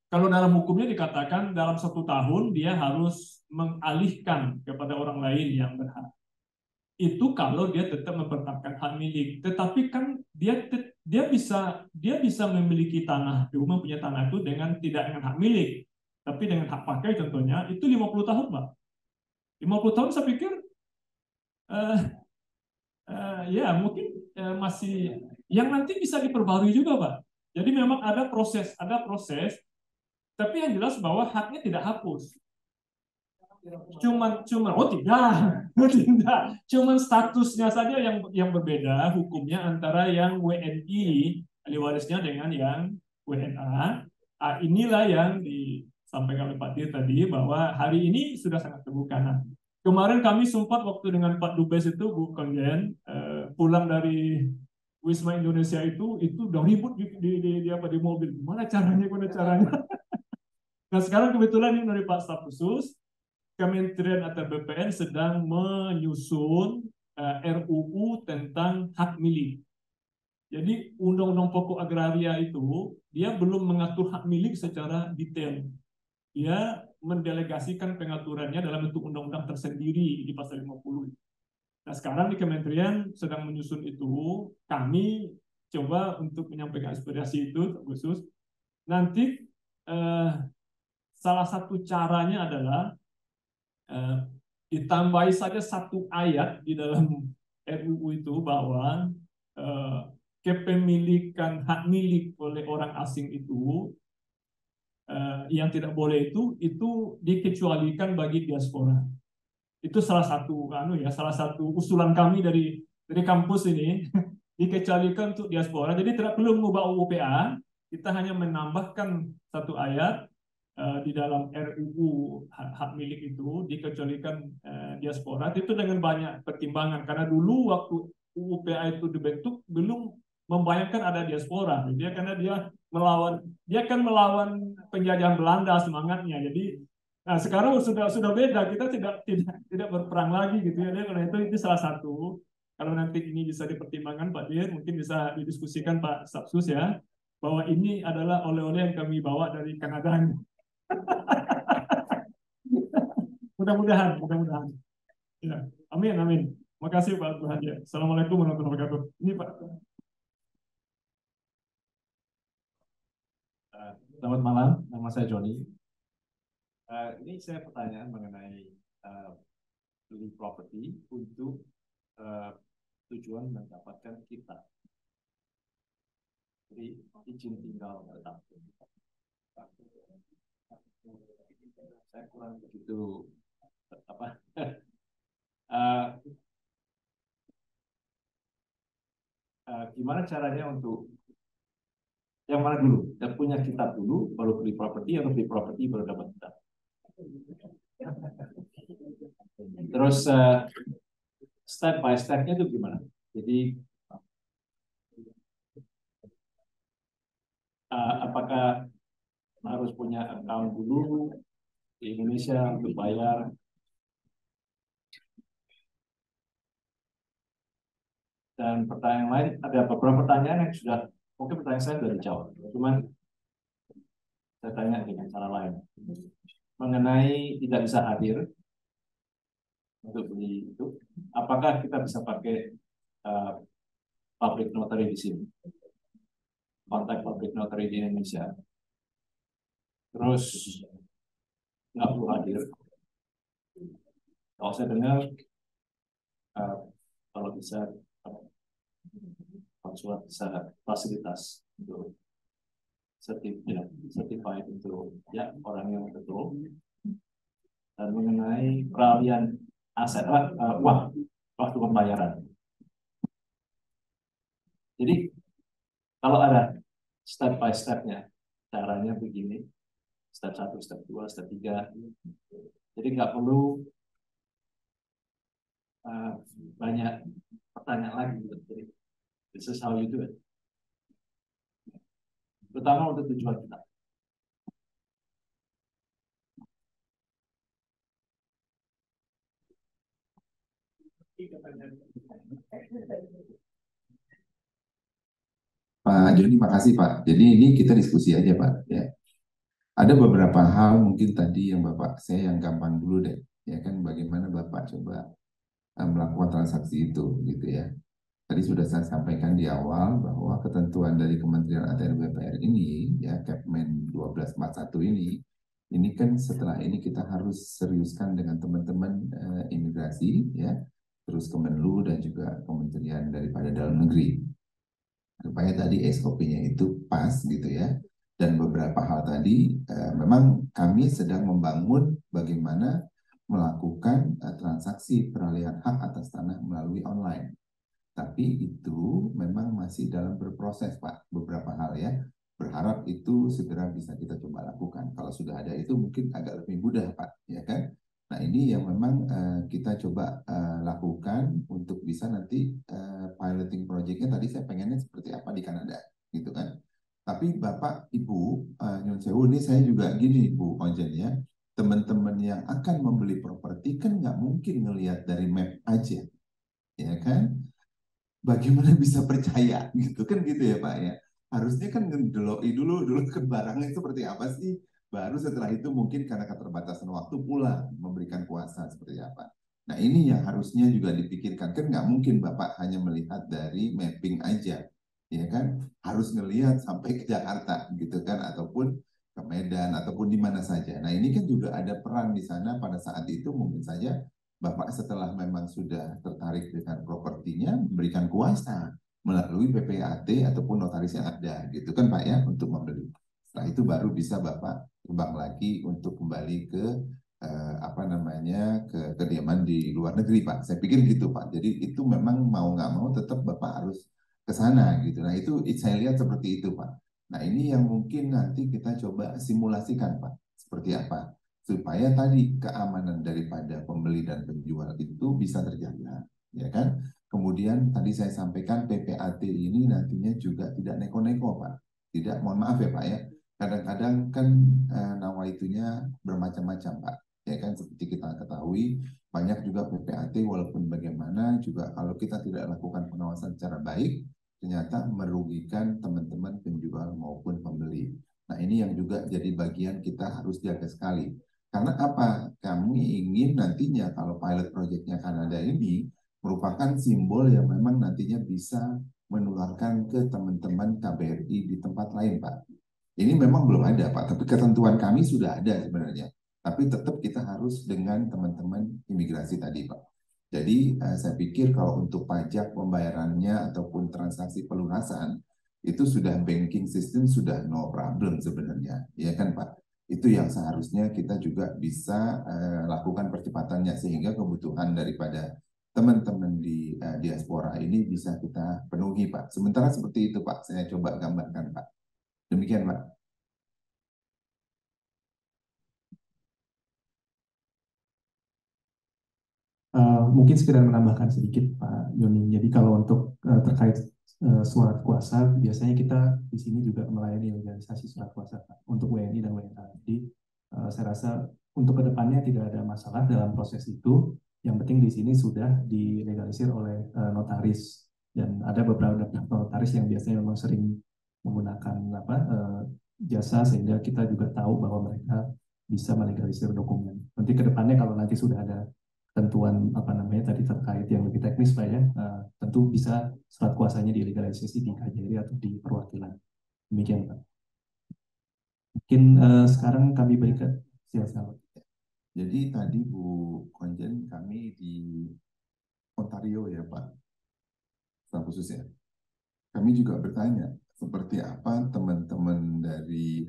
kalau dalam hukumnya dikatakan dalam 1 tahun dia harus mengalihkan kepada orang lain yang berhak. Itu kalau dia tetap mempertahankan hak milik. Tetapi kan dia bisa memiliki tanah, dia mempunyai tanah itu tidak dengan hak milik, tapi dengan hak pakai contohnya itu 50 tahun, Pak. 50 tahun saya pikir ya mungkin masih yang nanti bisa diperbarui juga, Pak. Jadi memang ada proses, tapi yang jelas bahwa haknya tidak hapus. Cuman tidak. Cuman statusnya saja yang berbeda hukumnya antara yang WNI ahli warisnya dengan yang WNA. Inilah yang disampaikan oleh Pak Dir tadi bahwa hari ini sudah sangat terbuka. Nah, kemarin kami sempat waktu dengan Pak Dubes itu Bu Konjen pulang dari Wisma Indonesia itu udah ribut di mobil. Gimana caranya? Nah sekarang kebetulan ini dari Pak Staf Khusus Kementerian atau BPN sedang menyusun RUU tentang hak milik. Jadi Undang-Undang Pokok Agraria itu dia belum mengatur hak milik secara detail. Dia mendelegasikan pengaturannya dalam bentuk undang-undang tersendiri di pasal 50. Nah sekarang di Kementerian sedang menyusun itu, kami coba untuk menyampaikan aspirasi itu khusus. Nanti salah satu caranya adalah ditambahi saja 1 ayat di dalam RUU itu bahwa kepemilikan hak milik oleh orang asing itu yang tidak boleh itu dikecualikan bagi diaspora. Itu salah satu salah satu usulan kami dari kampus ini dikecualikan untuk diaspora. Jadi tidak perlu mengubah UU PA, kita hanya menambahkan 1 ayat di dalam RUU hak milik itu dikecualikan diaspora. Itu dengan banyak pertimbangan karena dulu waktu UU PA itu dibentuk belum membayangkan ada diaspora. Dia karena dia kan melawan penjajahan Belanda semangatnya. Jadi sekarang sudah beda, kita tidak berperang lagi gitu ya. Karena itu salah satu. Kalau nanti ini bisa dipertimbangkan Pak Dir, mungkin bisa didiskusikan Pak Stafsus ya, bahwa ini adalah oleh-oleh yang kami bawa dari Kanada. Mudah-mudahan. Ya, amin. Makasih Pak Tuhan ya. Assalamualaikum warahmatullahi wabarakatuh. Ini Pak. Selamat malam, nama saya Joni. Ini saya pertanyaan mengenai beli properti untuk tujuan mendapatkan kita. Jadi izin tinggal tetap. Saya kurang begitu gimana caranya untuk yang mana dulu? Yang punya kitab dulu, baru beli properti, atau beli properti baru dapat kitab? Terus step by step-nya itu gimana? Jadi apakah harus punya account dulu di Indonesia untuk bayar? Dan pertanyaan lain, ada beberapa pertanyaan yang sudah, mungkin pertanyaan saya sudah dijawab, cuman saya tanya dengan cara lain. Mengenai tidak bisa hadir untuk beli itu, apakah kita bisa pakai public notary di sini? Kontak public notary di Indonesia. Terus nggak perlu hadir. Kalau saya dengar kalau bisa konsulat bisa fasilitas untuk certified untuk ya orang yang betul. Dan mengenai peralihan aset uang waktu pembayaran. Jadi kalau ada step by stepnya, caranya begini, step 1, step 2, step 3. Jadi nggak perlu banyak pertanyaan lagi. Jadi, this is how you do it. Terutama untuk tujuan kita. Pak Joni, makasih Pak. Jadi ini kita diskusi aja Pak. Ya. Ada beberapa hal mungkin tadi yang Bapak, saya yang gampang dulu deh. Ya kan, bagaimana Bapak coba melakukan transaksi itu, gitu ya. Tadi sudah saya sampaikan di awal bahwa ketentuan dari Kementerian ATR BPR ini, ya Kepmen 1241 ini kan setelah ini kita harus seriuskan dengan teman-teman imigrasi, ya, terus Kemenlu dan juga Kementerian daripada Dalam Negeri. Supaya tadi SOP-nya itu pas gitu ya. Dan beberapa hal tadi memang kami sedang membangun bagaimana melakukan transaksi peralihan hak atas tanah melalui online. Tapi itu memang masih dalam berproses Pak, beberapa hal ya. Berharap itu segera bisa kita coba lakukan. Kalau sudah ada itu mungkin agak lebih mudah Pak, ya kan? Nah ini yang memang kita coba lakukan untuk bisa nanti piloting project-nya tadi saya pengennya seperti apa di Kanada, gitu kan? Tapi Bapak, Ibu, Nyun Sewu, ini saya juga gini Bu Onjen ya, teman-teman yang akan membeli properti kan nggak mungkin ngelihat dari map aja, ya kan? Bagaimana bisa percaya gitu kan gitu ya Pak ya, harusnya kan ngedeloi dulu ke barangnya seperti apa sih, baru setelah itu mungkin karena keterbatasan waktu pulang memberikan kuasa seperti apa. Nah ini yang harusnya juga dipikirkan, kan nggak mungkin Bapak hanya melihat dari mapping aja, ya kan, harus ngelihat sampai ke Jakarta gitu kan, ataupun ke Medan ataupun di mana saja. Nah ini kan juga ada peran di sana pada saat itu, mungkin saja Bapak setelah memang sudah tertarik dengan propertinya memberikan kuasa melalui PPAT ataupun notaris yang ada gitu kan Pak ya, untuk membeli. Setelah itu baru bisa Bapak terbang lagi untuk kembali ke ke kediaman di luar negeri Pak. Saya pikir gitu Pak. Jadi itu memang mau nggak mau tetap Bapak harus ke sana gitu. Nah itu saya lihat seperti itu Pak. Nah ini yang mungkin nanti kita coba simulasikan Pak. Seperti apa? Supaya tadi keamanan daripada pembeli dan penjual itu bisa terjaga, ya kan? Kemudian tadi saya sampaikan PPAT ini nantinya juga tidak neko-neko Pak. Tidak, mohon maaf ya Pak ya. Kadang-kadang kan nawaitunya bermacam-macam Pak. Ya kan, seperti kita ketahui banyak juga PPAT walaupun bagaimana juga kalau kita tidak lakukan pengawasan secara baik ternyata merugikan teman-teman penjual maupun pembeli. Nah ini yang juga jadi bagian kita harus jaga sekali. Karena apa? Kami ingin nantinya kalau pilot projectnya Kanada ini merupakan simbol yang memang nantinya bisa menularkan ke teman-teman KBRI di tempat lain, Pak. Ini memang belum ada, Pak, tapi ketentuan kami sudah ada sebenarnya. Tapi tetap kita harus dengan teman-teman imigrasi tadi, Pak. Jadi saya pikir kalau untuk pajak pembayarannya ataupun transaksi pelunasan, itu sudah banking system sudah no problem sebenarnya, ya kan Pak? Itu yang seharusnya kita juga bisa lakukan percepatannya sehingga kebutuhan daripada teman-teman di diaspora ini bisa kita penuhi Pak. Sementara seperti itu Pak, saya coba gambarkan Pak. Demikian Pak. Mungkin sekedar menambahkan sedikit Pak Joni. Jadi kalau untuk terkait surat kuasa, biasanya kita di sini juga melayani organisasi surat kuasa Pak, untuk WNI dan WNA. Jadi saya rasa untuk kedepannya tidak ada masalah dalam proses itu. Yang penting di sini sudah dilegalisir oleh notaris, dan ada beberapa notaris yang biasanya memang sering menggunakan jasa, sehingga kita juga tahu bahwa mereka bisa melegalisir dokumen. Nanti kedepannya kalau nanti sudah ada ketentuan tadi terkait yang lebih teknis Pak ya, tentu bisa surat kuasanya dilegalisasi di KJRI atau di perwakilan. Demikian Pak. Mungkin sekarang kami berikan silakan. Jadi tadi Bu Konjen, kami di Ontario ya Pak, staf khusus ya. kami juga bertanya seperti apa teman-teman dari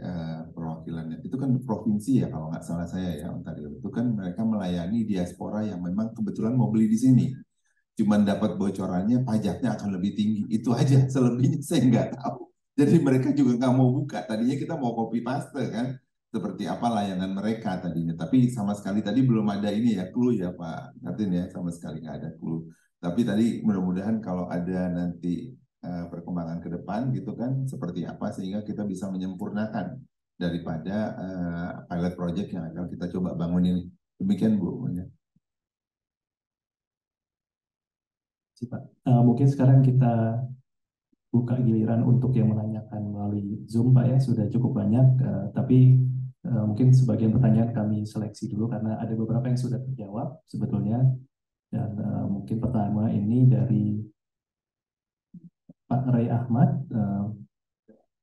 perwakilannya. Itu kan di provinsi ya kalau nggak salah saya ya, Ontario. Itu kan mereka melayani diaspora yang memang kebetulan mau beli di sini. Cuman dapat bocorannya pajaknya akan lebih tinggi. Itu aja, selebihnya saya nggak tahu. Jadi mereka juga nggak mau buka. Tadinya kita mau copy paste kan, seperti apa layanan mereka tadinya. Tapi sama sekali tadi belum ada ini ya, clue ya Pak Martin ya, sama sekali nggak ada clue. Tapi tadi mudah-mudahan kalau ada nanti perkembangan ke depan gitu kan, seperti apa sehingga kita bisa menyempurnakan daripada pilot project yang akan kita coba bangun ini. Demikian Bu. Pak. Mungkin sekarang kita buka giliran untuk yang menanyakan melalui Zoom, Pak ya, sudah cukup banyak. Tapi mungkin sebagian pertanyaan kami seleksi dulu karena ada beberapa yang sudah terjawab sebetulnya. Dan mungkin pertama ini dari Pak Ray Ahmad.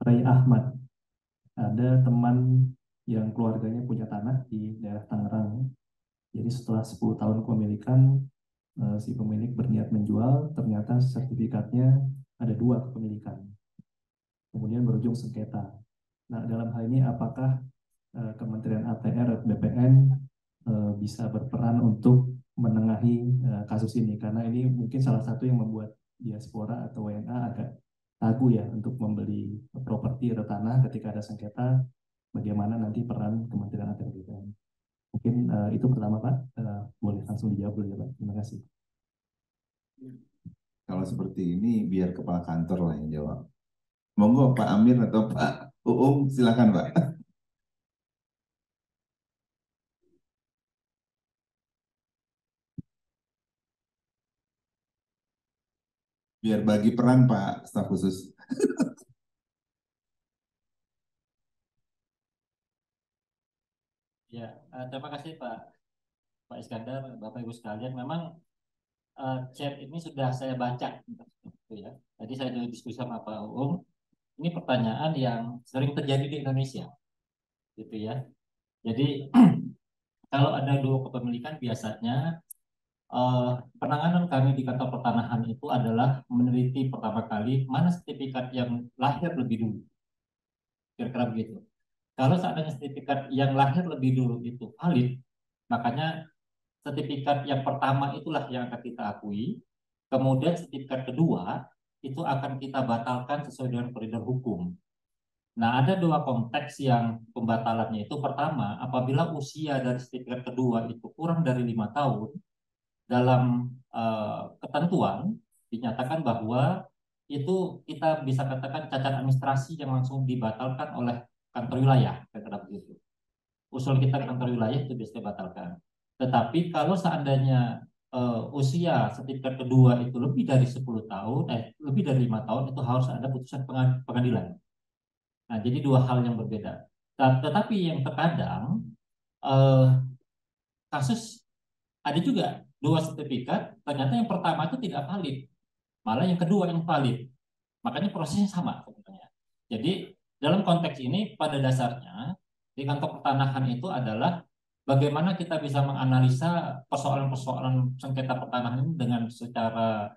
Ray Ahmad, ada teman yang keluarganya punya tanah di daerah Tangerang. Jadi setelah 10 tahun kepemilikan, si pemilik berniat menjual, ternyata sertifikatnya ada 2 kepemilikan. Kemudian berujung sengketa. Nah, dalam hal ini apakah Kementerian ATR atau BPN bisa berperan untuk menengahi kasus ini? Karena ini mungkin salah satu yang membuat diaspora atau WNA agak ragu ya untuk membeli properti atau tanah ketika ada sengketa. Bagaimana nanti peran Kementerian ATR BPN? Mungkin itu pertama Pak, boleh langsung dijawab dulu ya Pak. Terima kasih. Kalau seperti ini biar kepala kantor lah yang jawab. Monggo Pak Amir atau Pak Uung, silakan Pak. Biar bagi peran Pak staf khusus. Ya, terima kasih Pak Iskandar, Bapak Ibu sekalian. Memang chat ini sudah saya baca, gitu ya. Tadi saya juga diskusi sama Pak Uung. Ini pertanyaan yang sering terjadi di Indonesia, gitu ya. Jadi kalau ada 2 kepemilikan biasanya penanganan kami di kantor pertanahan itu adalah meneliti pertama kali mana sertifikat yang lahir lebih dulu, kira-kira begitu. Kalau seandainya sertifikat yang lahir lebih dulu itu valid, makanya sertifikat yang pertama itulah yang akan kita akui. Kemudian sertifikat kedua itu akan kita batalkan sesuai dengan koridor hukum. Nah, ada 2 konteks yang pembatalannya itu. Pertama, apabila usia dari sertifikat kedua itu kurang dari 5 tahun, dalam ketentuan dinyatakan bahwa itu kita bisa katakan cacat administrasi yang langsung dibatalkan oleh kantor wilayah, kira-kira begitu. Usul kita ke kantor wilayah itu bisa dibatalkan. Tetapi kalau seandainya usia sertifikat kedua itu lebih dari 10 tahun, lebih dari 5 tahun, itu harus ada putusan pengadilan. Nah, jadi 2 hal yang berbeda. Tetapi yang terkadang kasus ada juga 2 sertifikat, ternyata yang pertama itu tidak valid, malah yang kedua yang valid. Makanya prosesnya sama sebenarnya. Jadi dalam konteks ini pada dasarnya di kantor pertanahan itu adalah bagaimana kita bisa menganalisa persoalan-persoalan sengketa pertanahan ini dengan secara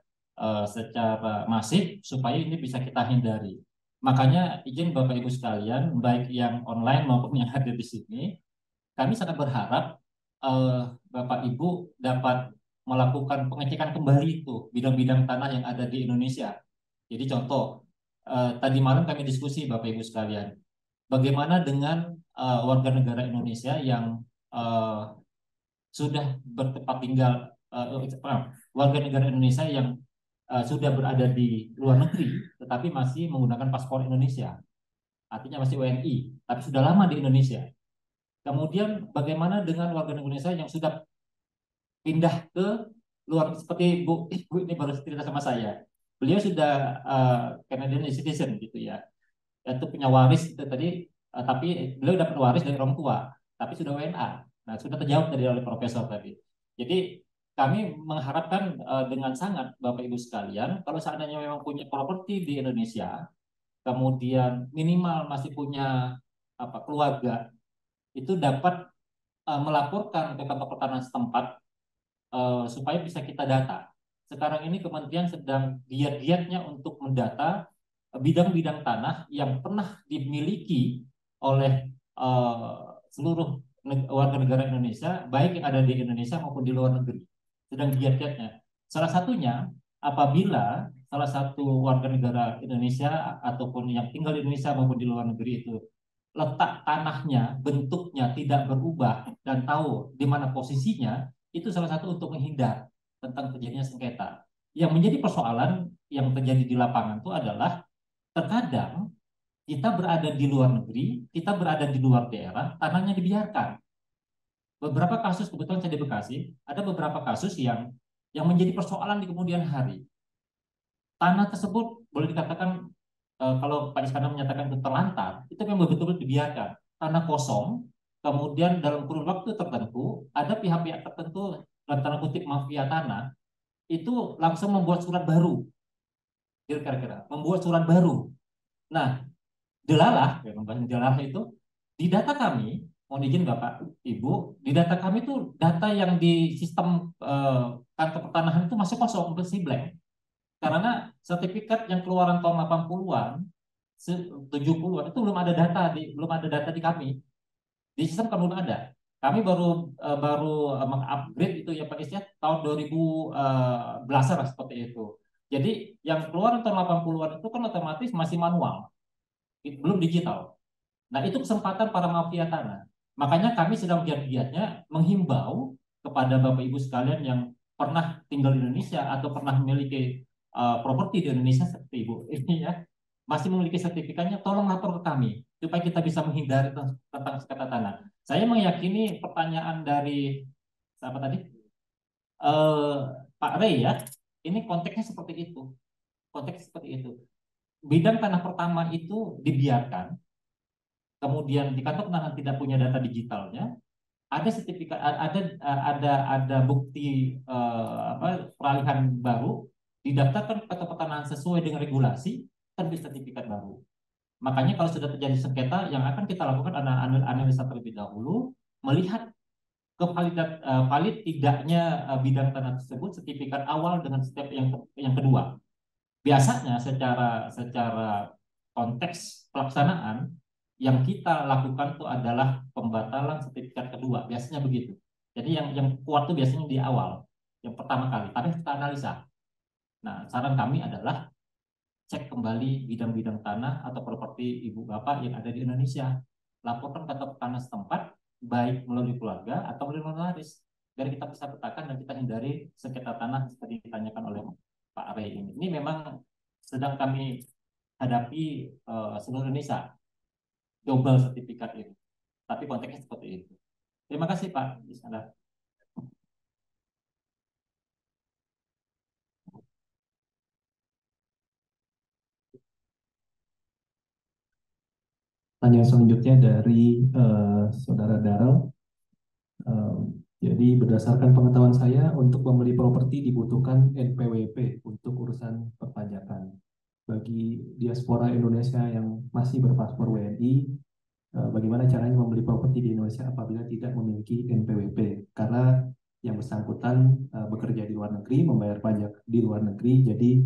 masif supaya ini bisa kita hindari. Makanya izin Bapak Ibu sekalian, baik yang online maupun yang hadir di sini, kami sangat berharap Bapak Ibu dapat melakukan pengecekan kembali itu bidang-bidang tanah yang ada di Indonesia. Jadi contoh, tadi malam kami diskusi Bapak Ibu sekalian, bagaimana dengan warga negara Indonesia yang sudah bertempat tinggal, warga negara Indonesia yang sudah berada di luar negeri, tetapi masih menggunakan paspor Indonesia, artinya masih WNI, tapi sudah lama di Indonesia. Kemudian bagaimana dengan warga negara Indonesia yang sudah pindah ke luar, seperti Bu ini baru cerita sama saya, beliau sudah Canadian citizen gitu ya, itu punya waris itu tadi, tapi beliau dapat waris dari orang tua, tapi sudah WNA. Nah, sudah terjawab tadi oleh Profesor tadi. Jadi kami mengharapkan dengan sangat Bapak Ibu sekalian, kalau seandainya memang punya properti di Indonesia, kemudian minimal masih punya keluarga, itu dapat melaporkan ke kantor pertanahan setempat supaya bisa kita data sekarang ini kementerian sedang giat-giatnya untuk mendata bidang-bidang tanah yang pernah dimiliki oleh seluruh warga negara Indonesia, baik yang ada di Indonesia maupun di luar negeri. Sedang giat-giatnya. Salah satunya, apabila salah satu warga negara Indonesia ataupun yang tinggal di Indonesia maupun di luar negeri itu letak tanahnya, bentuknya tidak berubah dan tahu di mana posisinya, itu salah satu untuk menghindar tentang terjadinya sengketa. Yang menjadi persoalan yang terjadi di lapangan itu adalah terkadang kita berada di luar negeri, kita berada di luar daerah, tanahnya dibiarkan. Beberapa kasus, kebetulan saya di Bekasi, ada beberapa kasus yang menjadi persoalan di kemudian hari. Tanah tersebut boleh dikatakan kalau Pak Iskandar menyatakan itu terlantar, itu memang betul-betul dibiarkan. Tanah kosong, kemudian dalam kurun waktu tertentu, ada pihak-pihak tertentu, dalam tanda kutip mafia tanah, itu langsung membuat surat baru. Kira-kira, membuat surat baru. Nah, delalah itu, di data kami, mohon izin Bapak, Ibu, di data kami itu data yang di sistem kantor pertanahan itu masih kosong, masih blank. Karena sertifikat yang keluaran tahun 80-an, 70-an itu belum ada data di kami. Di sistem kan belum ada. Kami baru mengupgrade itu ya Pak Isya tahun 2010-an lah seperti itu. Jadi yang keluaran tahun 80-an itu kan otomatis masih manual. Belum digital. Nah, itu kesempatan para mafia tanah. Makanya kami sedang giat-giatnya menghimbau kepada Bapak Ibu sekalian yang pernah tinggal di Indonesia atau pernah memiliki properti di Indonesia seperti Ibu ini ya, masih memiliki sertifikatnya, tolong lapor ke kami supaya kita bisa menghindari tentang sengketa tanah. Saya meyakini pertanyaan dari apa tadi Pak Rey ya, ini konteksnya seperti itu. Konteks seperti itu. Bidang tanah pertama itu dibiarkan, kemudian di kantor pertanahan tidak punya data digitalnya, ada sertifikat, ada bukti peralihan baru, didaftarkan ke kantor pertanahan sesuai dengan regulasi, terbit sertifikat baru. Makanya kalau sudah terjadi sengketa, yang akan kita lakukan adalah analisa terlebih dahulu, melihat valid tidaknya bidang tanah tersebut, sertifikat awal dengan step yang kedua. Biasanya secara konteks pelaksanaan, yang kita lakukan itu adalah pembatalan sertifikat kedua, biasanya begitu. Jadi yang kuat itu biasanya di awal, yang pertama kali, tapi kita analisa. Nah, saran kami adalah cek kembali bidang-bidang tanah atau properti ibu bapak yang ada di Indonesia. Laporkan ke tanah setempat, baik melalui keluarga atau melalui notaris, biar kita bisa petakan dan kita hindari sengketa tanah seperti ditanyakan oleh Pak Rey ini. Ini memang sedang kami hadapi seluruh Indonesia, double sertifikat ini. Tapi konteksnya seperti itu. Terima kasih Pak Iskandar. Pertanyaan selanjutnya dari Saudara Darrell. Jadi berdasarkan pengetahuan saya, untuk membeli properti dibutuhkan NPWP untuk urusan perpajakan. Bagi diaspora Indonesia yang masih berpaspor WNI, bagaimana caranya membeli properti di Indonesia apabila tidak memiliki NPWP? Karena yang bersangkutan bekerja di luar negeri, membayar pajak di luar negeri, jadi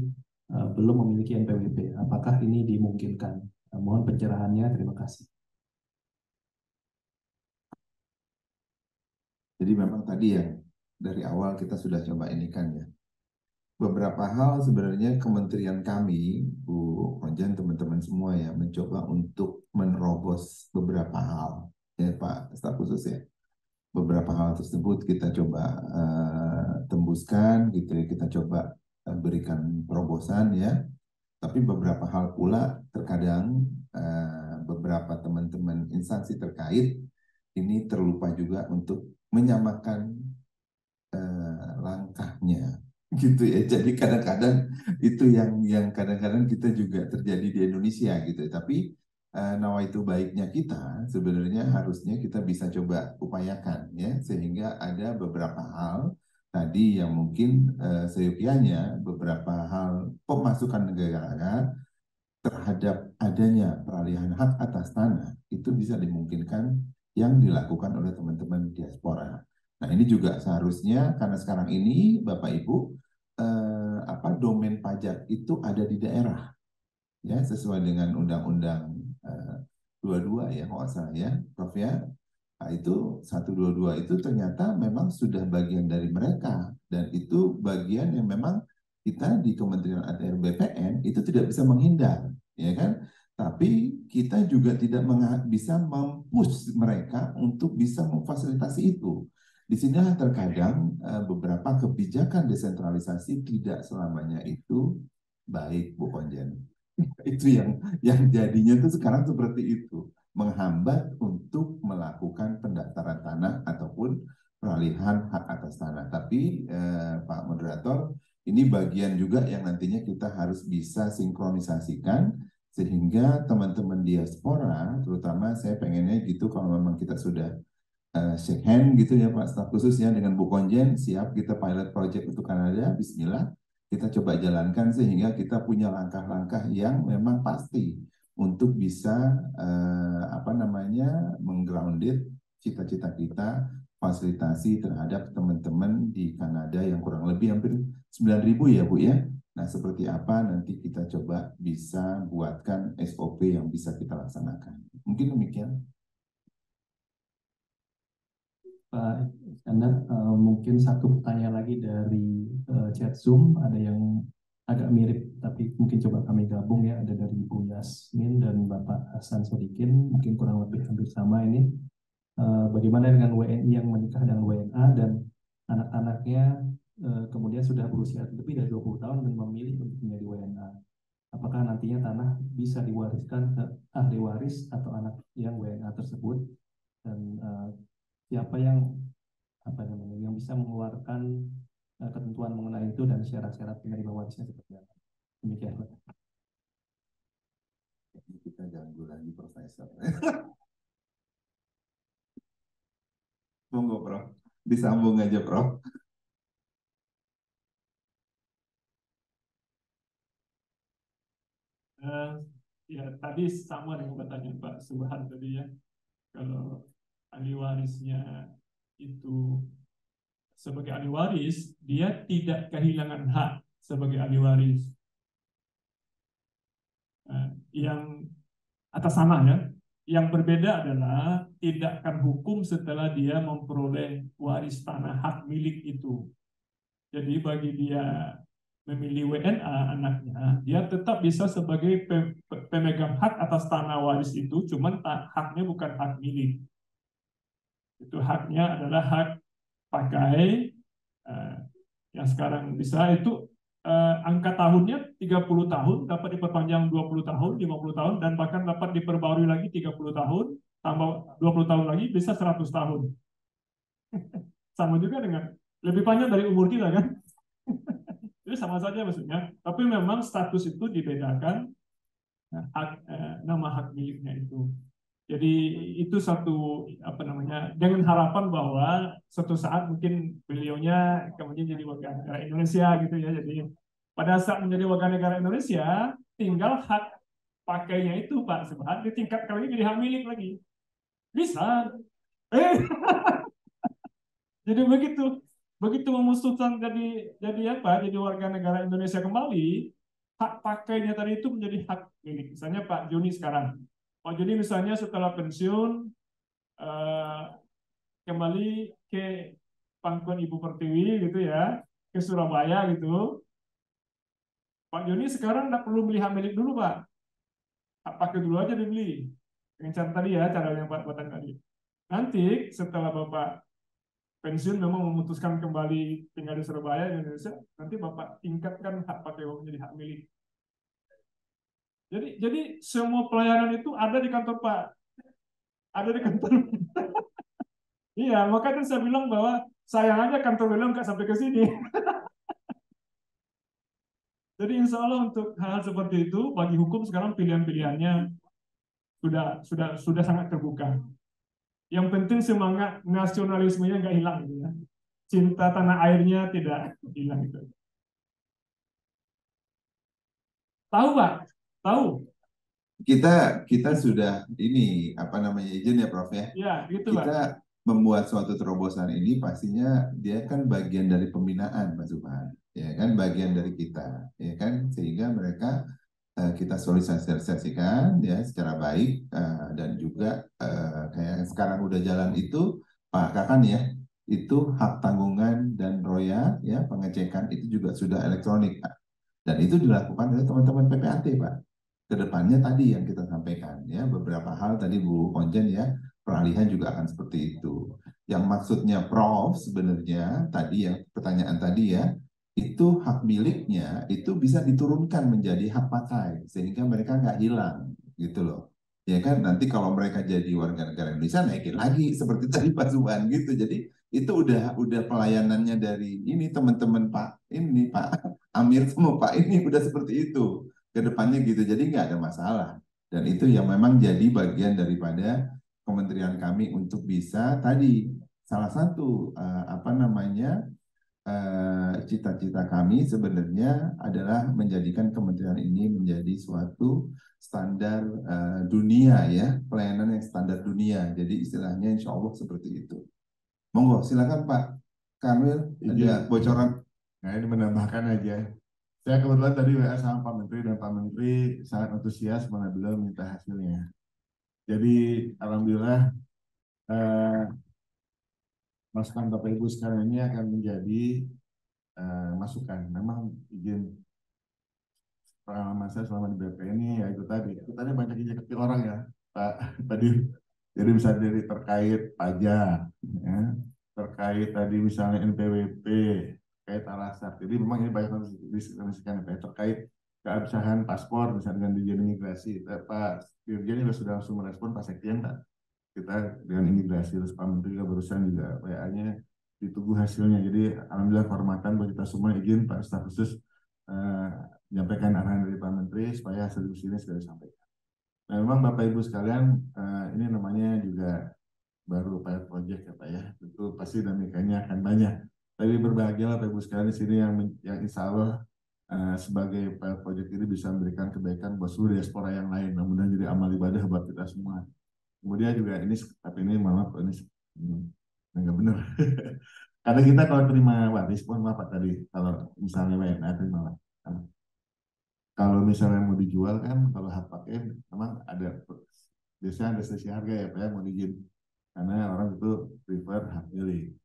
belum memiliki NPWP. Apakah ini dimungkinkan? Mohon pencerahannya, terima kasih. Jadi memang tadi yang dari awal kita sudah coba ini kan ya. Beberapa hal sebenarnya kementerian kami, Bu Konjen, teman-teman semua ya, mencoba untuk menerobos beberapa hal. Ya Pak Staf Khusus ya. Beberapa hal tersebut kita coba tembuskan gitu ya, kita coba berikan terobosan ya. Tapi beberapa hal pula terkadang beberapa teman-teman instansi terkait ini terlupa juga untuk menyamakan langkahnya gitu ya. Jadi kadang-kadang itu yang kadang-kadang kita juga terjadi di Indonesia gitu. Tapi nawaitu baiknya kita sebenarnya harusnya kita bisa coba upayakan ya, sehingga ada beberapa hal tadi yang mungkin seyogianya beberapa hal pemasukan negara terhadap adanya peralihan hak atas tanah itu bisa dimungkinkan yang dilakukan oleh teman-teman diaspora. Nah ini juga seharusnya karena sekarang ini Bapak Ibu domain pajak itu ada di daerah, ya sesuai dengan Undang-Undang 22 ya kalau nggak salah ya, Prof ya. Nah, itu 122 itu ternyata memang sudah bagian dari mereka, dan itu bagian yang memang kita di Kementerian ATR BPN itu tidak bisa menghindar, ya kan? Tapi kita juga tidak bisa mempush mereka untuk bisa memfasilitasi itu. Di sini terkadang beberapa kebijakan desentralisasi tidak selamanya itu baik, Bu Konjen. Itu yang jadinya tuh sekarang seperti itu, menghambat untuk melakukan pendaftaran tanah ataupun peralihan hak atas tanah. Tapi Pak Moderator, ini bagian juga yang nantinya kita harus bisa sinkronisasikan sehingga teman-teman diaspora, terutama saya pengennya gitu kalau memang kita sudah shake hand gitu ya Pak staf khususnya dengan Bu Konjen, siap kita pilot project untuk Kanada, bismillah. Kita coba jalankan sehingga kita punya langkah-langkah yang memang pasti untuk bisa menggrounded cita-cita kita, fasilitasi terhadap teman-teman di Kanada yang kurang lebih hampir 9.000 ya Bu ya. Nah seperti apa nanti kita coba bisa buatkan SOP yang bisa kita laksanakan. Mungkin demikian. Pak Iskandar, mungkin satu pertanyaan lagi dari chat Zoom, ada yang agak mirip tapi mungkin coba kami gabung ya, ada dari Bu Yasmin dan Bapak Hasan Sodikin, mungkin kurang lebih hampir sama ini. Bagaimana dengan WNI yang menikah dengan WNA dan anak-anaknya kemudian sudah berusia lebih dari 20 tahun dan memilih untuk menjadi WNA? Apakah nantinya tanah bisa diwariskan ke ahli waris atau anak yang WNA tersebut, dan siapa yang bisa mengeluarkan ketentuan mengenai itu dan syarat-syarat penerima warisnya seperti apa? Demikian Pak. Kita ganggu lagi Profesor. Monggo Prof, disambung aja Prof. Ya tadi sama dengan pertanyaan Pak Subhan tadi ya, kalau ahli warisnya itu sebagai ahli waris, dia tidak kehilangan hak sebagai ahli waris. Yang atas nama ya, yang berbeda adalah tindakan hukum setelah dia memperoleh waris tanah hak milik itu. Jadi bagi dia memilih WNA anaknya, dia tetap bisa sebagai pemegang hak atas tanah waris itu, cuman haknya bukan hak milik. Itu haknya adalah hak pakai yang sekarang bisa itu angka tahunnya 30 tahun, dapat diperpanjang 20 tahun, 50 tahun, dan bahkan dapat diperbarui lagi 30 tahun, tambah 20 tahun lagi bisa 100 tahun. Sama juga dengan lebih panjang dari umur kita kan. Jadi sama saja maksudnya, tapi memang status itu dibedakan nama hak miliknya itu. Jadi itu satu dengan harapan bahwa suatu saat mungkin beliaunya kemudian jadi warga negara Indonesia gitu ya. Jadi pada saat menjadi warga negara Indonesia, tinggal hak pakainya itu Pak Subhan ditingkatkan lagi jadi hak milik lagi. Bisa. Jadi begitu memutuskan jadi warga negara Indonesia kembali, hak pakainya tadi itu menjadi hak milik. Misalnya Pak Joni sekarang. Pak Joni misalnya setelah pensiun kembali ke pangkuan Ibu Pertiwi gitu ya, ke Surabaya gitu. Pak Joni sekarang tidak perlu beli hak milik dulu Pak. Hak pakai dulu aja dibeli. Dengan cara tadi ya, cara yang Pak buatan tadi. Nanti setelah Bapak pensiun memang memutuskan kembali tinggal di Surabaya, Indonesia, nanti Bapak tingkatkan hak pakai menjadi hak milik. Jadi semua pelayanan itu ada di kantor Pak. Ada di kantor. Iya, makanya saya bilang bahwa sayang aja kantor beliau nggak sampai ke sini. Jadi insya Allah untuk hal seperti itu, bagi hukum sekarang pilihan-pilihannya sudah sangat terbuka. Yang penting semangat nasionalismenya nggak hilang gitu ya. Cinta tanah airnya tidak hilang itu. Tahu Pak? Tahu. Kita sudah izin ya Prof ya. Ya, gitu kita Pak. membuat suatu terobosan ini pastinya dia kan bagian dari pembinaan Mas Subhan. ya kan, bagian dari kita, ya kan, sehingga mereka kita sosialisasikan ya secara baik, dan juga kayak sekarang udah jalan itu Pak Kakan ya, itu hak tanggungan dan roya ya pengecekan itu juga sudah elektronik Pak. Dan itu dilakukan oleh teman-teman PPAT Pak. Kedepannya tadi yang kita sampaikan ya, beberapa hal tadi Bu Konjen ya, peralihan juga akan seperti itu. Yang maksudnya Prof sebenarnya tadi yang pertanyaan tadi ya, itu hak miliknya itu bisa diturunkan menjadi hak pakai sehingga mereka nggak hilang gitu loh, ya kan. Nanti kalau mereka jadi warga negara Indonesia naikin lagi seperti tadi Pak Subhan gitu. Jadi itu udah pelayanannya dari ini teman-teman Pak Amir sama Pak ini udah seperti itu ke depannya gitu. Jadi nggak ada masalah, dan itu yang memang jadi bagian daripada kementerian kami untuk bisa tadi salah satu apa namanya, cita-cita kami sebenarnya adalah menjadikan kementerian ini menjadi suatu standar dunia ya, pelayanan yang standar dunia. Jadi istilahnya insya Allah seperti itu. Monggo silakan Pak Kamil, ada bocoran. Nah ini menambahkan aja. Saya kebetulan tadi WA sama Pak Menteri, dan Pak Menteri sangat antusias mengambil minta hasilnya. Jadi alhamdulillah masukan Bapak Ibu sekarang ini akan menjadi masukan. Memang izin pengalaman saya selama di BP ini ya itu tadi banyak injak kecil orang ya Pak tadi. Jadi bisa dari terkait pajak, ya, terkait tadi misalnya NPWP, terkait alasan. Jadi memang ini banyak diskusikan terkait keabsahan paspor misalnya dengan Dirjen Imigrasi. Pak Dirjen juga sudah langsung merespon Pak Sekjen Pak. Kita dengan imigrasi, terus Pak Menteri juga barusan juga WA-nya ditunggu hasilnya. Jadi alhamdulillah kehormatan buat kita semua, izin Pak Staf Khusus menyampaikan arahan dari Pak Menteri supaya hasil diskusi ini sudah disampaikan. Nah, memang Bapak Ibu sekalian, ini namanya juga baru pilot project ya Pak ya. Tentu pasti dinamikanya akan banyak. Tapi berbahagialah Bapak Ibu sekalian di sini yang insya Allah sebagai pilot project ini bisa memberikan kebaikan buat seluruh diaspora yang lain. Mudah-mudahan jadi amal ibadah buat kita semua. Kemudian juga ini, tapi ini maaf ini nggak benar. Karena kita kalau terima waris, mohon maaf Pak tadi, kalau misalnya WNA terima waris. Kalau misalnya mau dijual kan, kalau hak pakai memang ada biasanya ada selisih harga ya Pak ya, mau dijual karena orang itu prefer hak milik.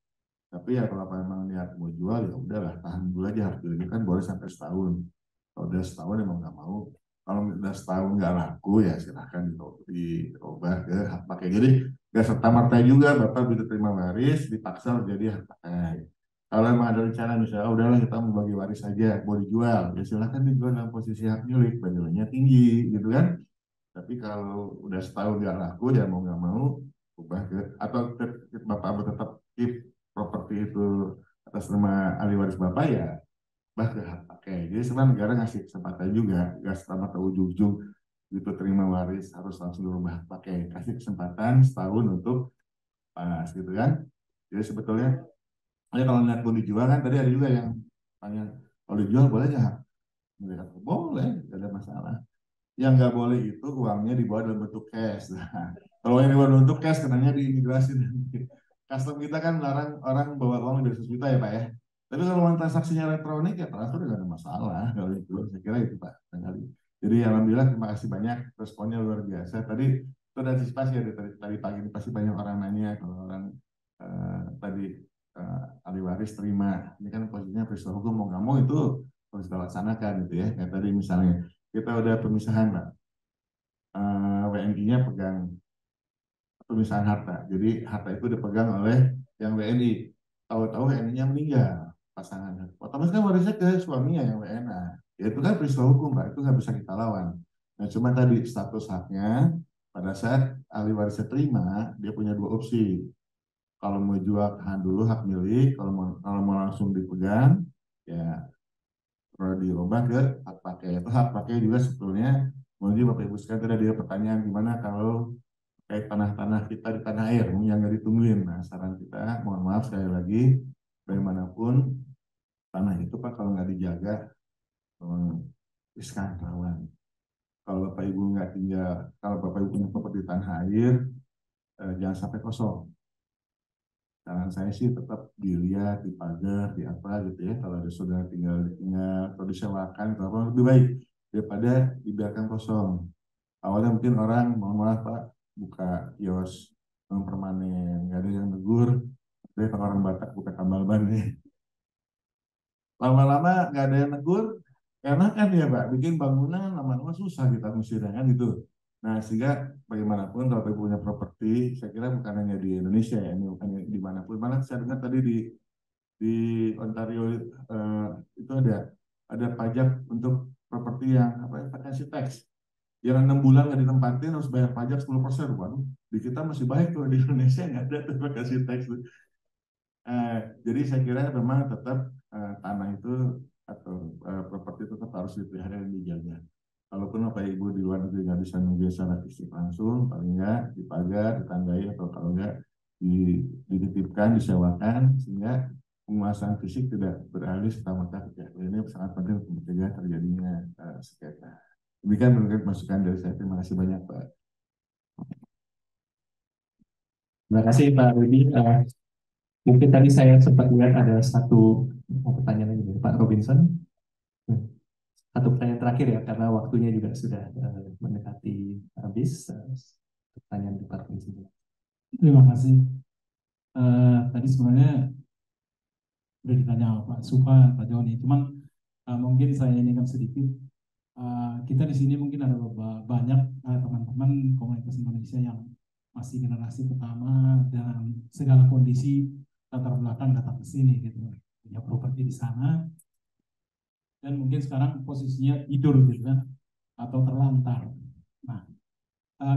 Tapi ya kalau memang niat mau jual ya udahlah, tahan dulu aja hak miliknya kan boleh sampai setahun. Kalau udah setahun emang nggak mau, kalau udah setahun nggak laku ya silahkan diubah ke hak pakai. Jadi nggak serta-merta juga Bapak bisa terima waris dipaksa jadi hak pakai. Kalau memang ada rencana misalnya, udahlah kita mau bagi waris saja, mau dijual, ya silahkan dijual dalam posisi hak milik, nilainya tinggi, gitu kan. Tapi kalau udah setahun nggak laku, ya mau nggak mau, ubah ke, atau Bapak tetap keep properti itu atas nama ahli waris Bapak, ya ubah ke hak pakai. Jadi sebenarnya negara ngasih kesempatan juga, nggak selama ujung-ujung gitu terima waris harus langsung dirubah hak pakai. Kasih kesempatan setahun untuk pas, gitu kan. Jadi sebetulnya ya kalau niat mau dijual kan tadi ada juga yang tanya kalau dijual boleh nggak? Mereka boleh, nggak ada masalah. Yang nggak boleh itu uangnya dibawa dalam bentuk cash. Nah, kalau yang dibawa dalam bentuk cash kenanya di imigrasi. Custom kita kan melarang orang bawa uang lebih dari 100 juta ya Pak ya. Tapi kalau uang transaksinya elektronik ya transfer nggak ada masalah. Kalau itu saya kira itu Pak. Jadi alhamdulillah terima kasih banyak, responnya luar biasa. Tadi itu ada antisipasi ya tadi pagi ini pasti banyak orang nanya kalau orang tadi ahli waris terima, ini kan posisinya peristiwa hukum mau nggak mau itu harus kita laksanakan gitu ya. Kayak tadi misalnya kita udah pemisahan Pak, WNI-nya pegang pemisahan harta, jadi harta itu dipegang oleh yang WNI, tahu-tahu WNI-nya meninggal pasangan, otomatis kan warisnya ke suaminya yang WNA, ya itu kan peristiwa hukum Pak, itu nggak bisa kita lawan. Nah cuma tadi status haknya pada saat ahli warisnya terima, dia punya dua opsi. Kalau mau jual tahan dulu hak milik, kalau mau langsung dipegang, ya perlu dirubah ke hak pakai. Itu hak pakai juga sebetulnya, mungkin Bapak Ibu sekalian tadi ada pertanyaan gimana kalau kayak tanah-tanah kita di tanah air yang nggak ditungguin. Nah saran kita, mohon maaf sekali lagi, bagaimanapun tanah itu Pak kalau nggak dijaga, riskan rawan. Kalau Bapak Ibu nggak tinggal, kalau Bapak Ibu punya properti tanah air, jangan sampai kosong. saran saya sih tetap dilihat, dipagar, di apa gitu ya. Kalau ada saudara tinggal atau disewakan atau apa lebih baik daripada dibiarkan kosong. Awalnya mungkin orang mohon maaf Pak buka kios non permanen, nggak ada yang negur. Tapi kalau orang Batak buka tambal ban nih. Lama-lama nggak ada yang negur, enak kan ya Pak, bikin bangunan lama-lama susah kita ngusirnya kan gitu. Nah sehingga bagaimanapun kalau punya properti, saya kira bukan hanya di Indonesia ya, ini bukan dimanapun. Malah saya dengar tadi di Ontario itu ada pajak untuk properti yang apa ya, vacancy tax. Yang 6 bulan nggak ditempatin harus bayar pajak 10%. Waduh, di kita masih baik tuh, di Indonesia nggak ada tuh vacancy tax. Jadi saya kira memang tetap tanah itu atau properti tetap harus dipelihara dan dijaga. Kalaupun Bapak Ibu di luar negeri nggak bisa nunggu secara fisik langsung, paling nggak dipagar, ditandai atau kalau nggak dititipkan, disewakan, sehingga penguasaan fisik tidak beralih serta-merta ke pihak lainnya. Sangat penting untuk mencegah terjadinya sengketa. Demikian menurut masukan dari saya. Terima kasih banyak Pak. Terima kasih Pak Rudi. Mungkin tadi saya sempat lihat ada satu pertanyaan lagi dari Pak Robinson. Satu pertanyaan terakhir ya, karena waktunya juga sudah mendekati habis. Pertanyaan dari Pak Robinson. Terima kasih. Tadi sebenarnya sudah ditanya Pak Sufa, Pak Joni. Cuman mungkin saya ini kan sedikit. Kita di sini mungkin ada banyak teman-teman komunitas Indonesia yang masih generasi pertama dengan segala kondisi latar belakang datang ke sini gitu, punya properti di sana, dan mungkin sekarang posisinya tidur gitu kan, atau terlantar. Nah,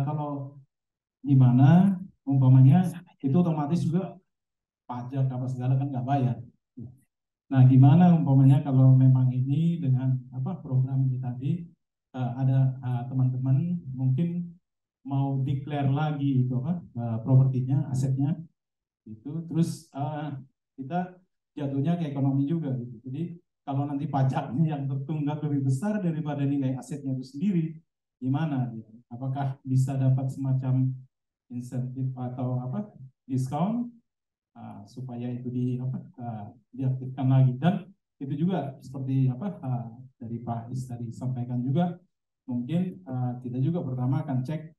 kalau gimana umpamanya itu otomatis juga pajak apa segala kan nggak bayar. Nah, gimana umpamanya kalau memang ini dengan apa program ini tadi ada teman-teman mungkin mau declare lagi itu apa propertinya, asetnya itu, terus kita jatuhnya ke ekonomi juga gitu. Jadi kalau nanti pajaknya yang tertunggak lebih besar daripada nilai asetnya itu sendiri, gimana gitu? Apakah bisa dapat semacam insentif atau apa diskon supaya itu diaktifkan lagi? Dan itu juga seperti apa dari Pak Is tadi sampaikan juga, mungkin kita juga pertama akan cek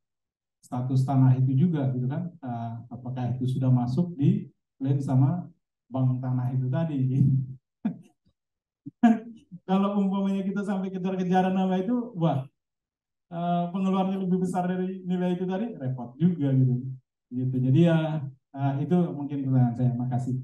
status tanah itu juga gitu kan, apakah itu sudah masuk di klaim sama bank tanah itu tadi gitu. Kalau umpamanya kita sampai kejar-kejaran nama itu, wah pengeluarannya lebih besar dari nilai itu tadi, repot juga gitu. Jadi ya itu mungkin pertanyaan saya. Makasih.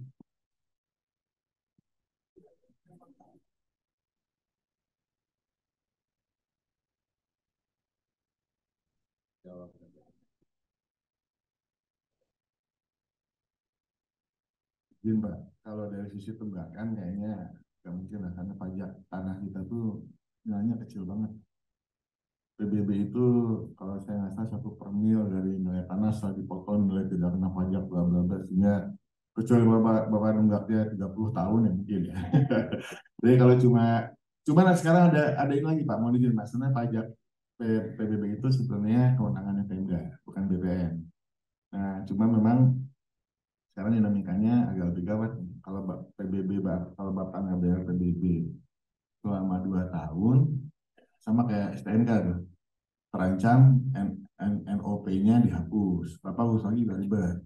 Izin Pak, kalau dari sisi tunggakan kayaknya nggak mungkin lah, karena pajak tanah kita tuh nilainya kecil banget. PBB itu kalau saya nggak salah 1/1000 dari nilai tanah setelah dipotong nilai tidak kena pajak bla bla bla, sehingga kecuali bapak nunggaknya 30 tahun ya mungkin ya. Jadi kalau cuma sekarang ada ini lagi Pak, mau izin Mas, karena pajak PBB itu sebenarnya kewenangannya Pemda, bukan BPN. Nah, cuma memang sekarang dinamikanya agak lebih gawat. Kalau PBB, kalau Bapak nggak bayar PBB selama 2 tahun, sama kayak STNK tuh, terancam NOP-nya dihapus. Bapak urus lagi nggak ribet.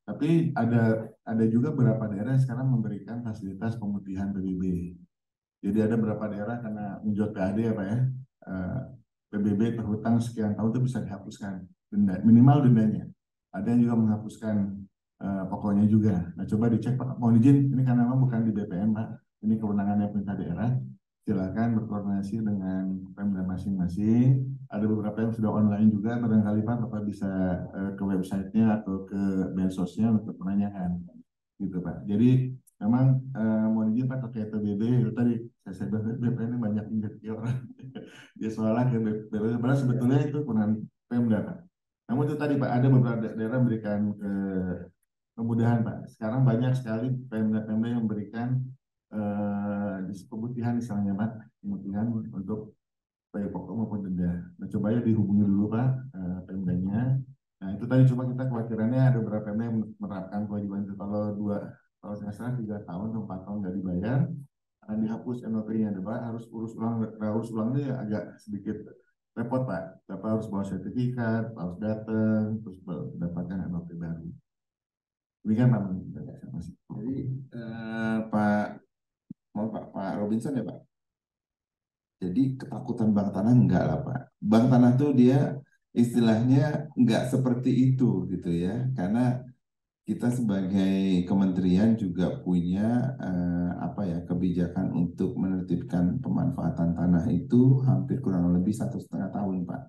Tapi ada juga beberapa daerah yang sekarang memberikan fasilitas pemutihan PBB. Jadi ada beberapa daerah karena menjual PAD ya Pak ya, PBB terhutang sekian tahun itu bisa dihapuskan minimal dendanya. Ada yang juga menghapuskan pokoknya juga. Nah coba dicek Pak, mohon izin ini karena memang bukan di BPN Pak, ini kewenangannya pemerintah daerah. Silakan berkoordinasi dengan Pemda masing-masing. Ada beberapa yang sudah online juga, barangkali Pak Bapak bisa ke websitenya atau ke medsosnya untuk menanyakan gitu Pak. Jadi memang mohon izin Pak terkait PBB itu tadi saya bilang BPN ini banyak injekti orang dia soalnya ke BPN, padahal sebetulnya itu kewenangan Pemda Pak. Namun itu tadi Pak, ada beberapa daerah memberikan kemudahan Pak. Sekarang banyak sekali Pemda-Pemda yang memberikan pemutihan misalnya Pak, pemutihan untuk baik pokok maupun denda. Nah, coba ya dihubungi dulu Pak Pemdanya. Nah itu tadi cuma kita kekhawatirannya ada beberapa Pemda yang menerapkan kewajiban itu. Kalau saya salah 3 tahun atau 4 tahun nggak dibayar, akan dihapus NOP-nya. Harus urus ulang itu ya agak sedikit repot Pak. Bapak harus bawa sertifikat, harus datang, terus mendapatkan NOP baru. Demikian Pak. Jadi Pak Robinson ya Pak. Jadi ketakutan Bank Tanah enggak lah Pak. Bank Tanah tuh dia istilahnya enggak seperti itu gitu ya. Karena kita sebagai kementerian juga punya kebijakan untuk menertibkan pemanfaatan tanah itu hampir kurang lebih 1,5 tahun Pak.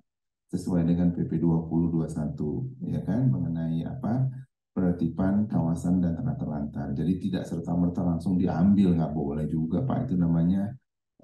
Sesuai dengan PP 2021 ya kan mengenai penertiban kawasan dan tanah terlantar. Jadi tidak serta-merta langsung diambil, nggak boleh juga Pak. Itu namanya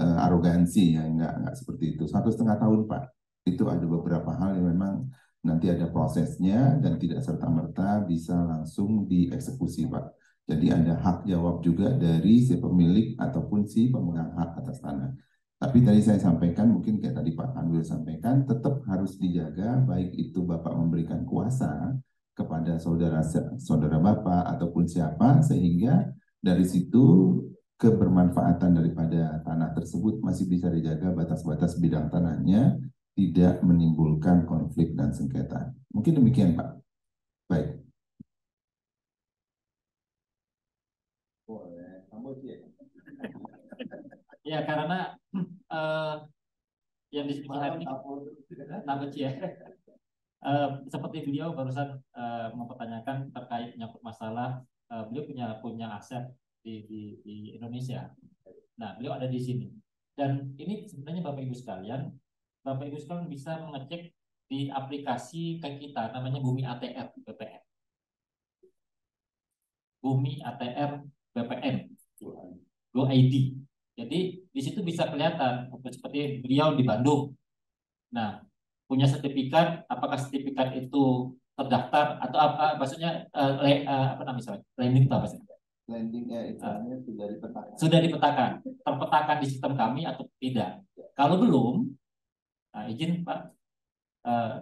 arogansi ya, nggak seperti itu. 1,5 tahun Pak. Itu ada beberapa hal yang memang nanti ada prosesnya dan tidak serta-merta bisa langsung dieksekusi Pak. Jadi ada hak jawab juga dari si pemilik ataupun si pemegang hak atas tanah. Tapi tadi saya sampaikan, mungkin kayak tadi Pak Kanwil sampaikan, tetap harus dijaga baik itu Bapak memberikan kuasa kepada saudara Bapak ataupun siapa, sehingga dari situ kebermanfaatan daripada tanah tersebut masih bisa dijaga, batas-batas bidang tanahnya tidak menimbulkan konflik dan sengketa. Mungkin demikian Pak. Baik. Ya karena yang disebutkan ini ya. Seperti beliau barusan mempertanyakan terkait menyangkut masalah beliau punya aset di Indonesia. Nah, beliau ada di sini. Dan ini sebenarnya Bapak Ibu sekalian bisa mengecek di aplikasi kita namanya Bumi ATR BPN. Bumi ATR BPN. Go ID. Jadi di situ bisa kelihatan seperti beliau di Bandung. Nah, punya sertifikat, apakah sertifikat itu terdaftar atau apa maksudnya landing itu apa sih? Landingnya itu sudah dipetakan. Sudah dipetakan, terpetakan di sistem kami atau tidak. Kalau belum, nah izin Pak,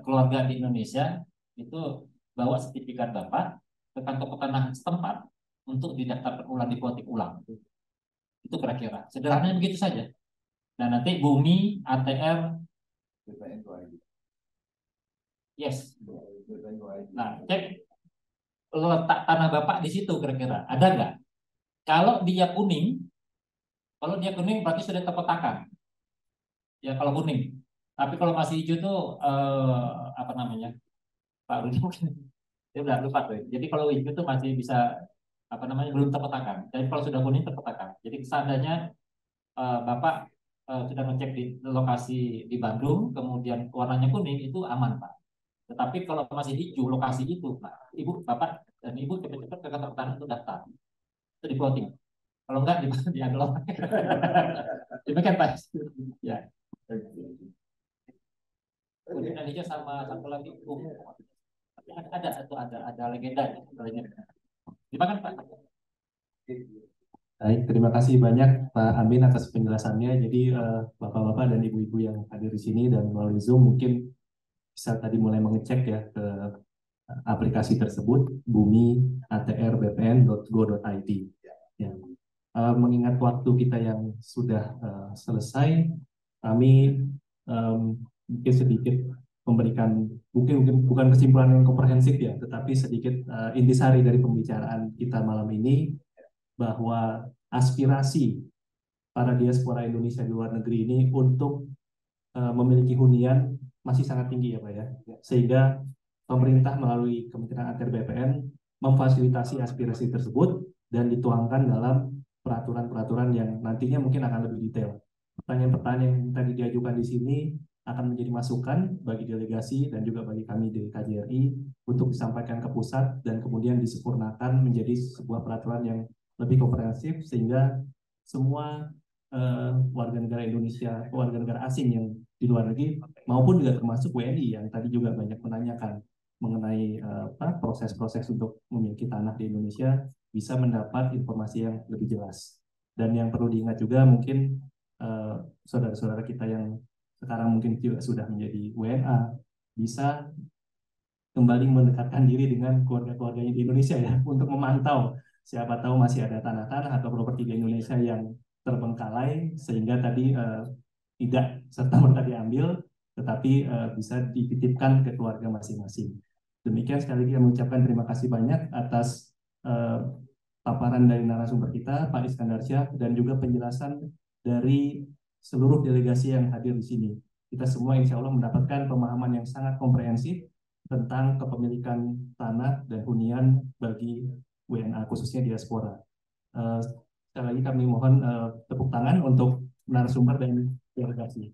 keluarga di Indonesia itu bawa sertifikat Bapak ke kantor petanah setempat untuk didaftarkan ulang, dipotik ulang. Itu kira-kira. Sederhananya begitu saja. Dan nanti Bumi ATR BPN ID. Yes. Nah, cek letak tanah Bapak di situ kira-kira. Ada nggak? Kalau dia kuning berarti sudah terpetakan. Ya kalau kuning. Tapi kalau masih hijau tuh Pak Rudi mungkin dia udah lupa tuh. Jadi kalau hijau tuh masih bisa belum terpetakan. Jadi kalau sudah kuning terpetakan. Jadi seandainya Bapak sudah ngecek di lokasi di Bandung, kemudian warnanya kuning, itu aman Pak. Tetapi kalau masih hijau lokasi itu, Pak, Bapak dan Ibu cepat-cepat ke kantor tanah itu daftar. Itu di plotting. Kalau enggak di unlock. Demikian Pak. Ya. Kuning dan hijau sama satu lagi ungu. Tapi ada legenda. Dimakan Pak. Baik, terima kasih banyak Pak Amin atas penjelasannya. Jadi Bapak-bapak dan Ibu-ibu yang hadir di sini dan melalui Zoom mungkin bisa tadi mulai mengecek ya ke aplikasi tersebut bumi.atr.bpn.go.id. Ya. Mengingat waktu kita yang sudah selesai, kami mungkin sedikit memberikan mungkin bukan kesimpulan yang komprehensif ya, tetapi sedikit intisari dari pembicaraan kita malam ini, bahwa aspirasi para diaspora Indonesia di luar negeri ini untuk memiliki hunian masih sangat tinggi ya Pak ya, sehingga pemerintah melalui Kementerian ATR BPN memfasilitasi aspirasi tersebut dan dituangkan dalam peraturan-peraturan yang nantinya mungkin akan lebih detail. Pertanyaan-pertanyaan yang tadi diajukan di sini akan menjadi masukan bagi delegasi dan juga bagi kami di KJRI untuk disampaikan ke pusat dan kemudian disempurnakan menjadi sebuah peraturan yang lebih komprehensif, sehingga semua warga negara Indonesia, warga negara asing yang di luar negeri maupun juga termasuk WNI yang tadi juga banyak menanyakan mengenai proses-proses untuk memiliki tanah di Indonesia bisa mendapat informasi yang lebih jelas. Dan yang perlu diingat juga mungkin saudara-saudara kita yang sekarang mungkin juga sudah menjadi WNA bisa kembali mendekatkan diri dengan keluarga-keluarga di Indonesia ya, untuk memantau siapa tahu masih ada tanah-tanah atau properti di Indonesia yang terbengkalai sehingga tadi tidak serta-merta diambil, tetapi bisa dititipkan ke keluarga masing-masing. Demikian, sekali lagi kami mengucapkan terima kasih banyak atas paparan dari narasumber kita, Pak Iskandar Syah, dan juga penjelasan dari seluruh delegasi yang hadir di sini. Kita semua insya Allah mendapatkan pemahaman yang sangat komprehensif tentang kepemilikan tanah dan hunian bagi WNA, khususnya diaspora. Sekali lagi kami mohon tepuk tangan untuk narasumber dan delegasi.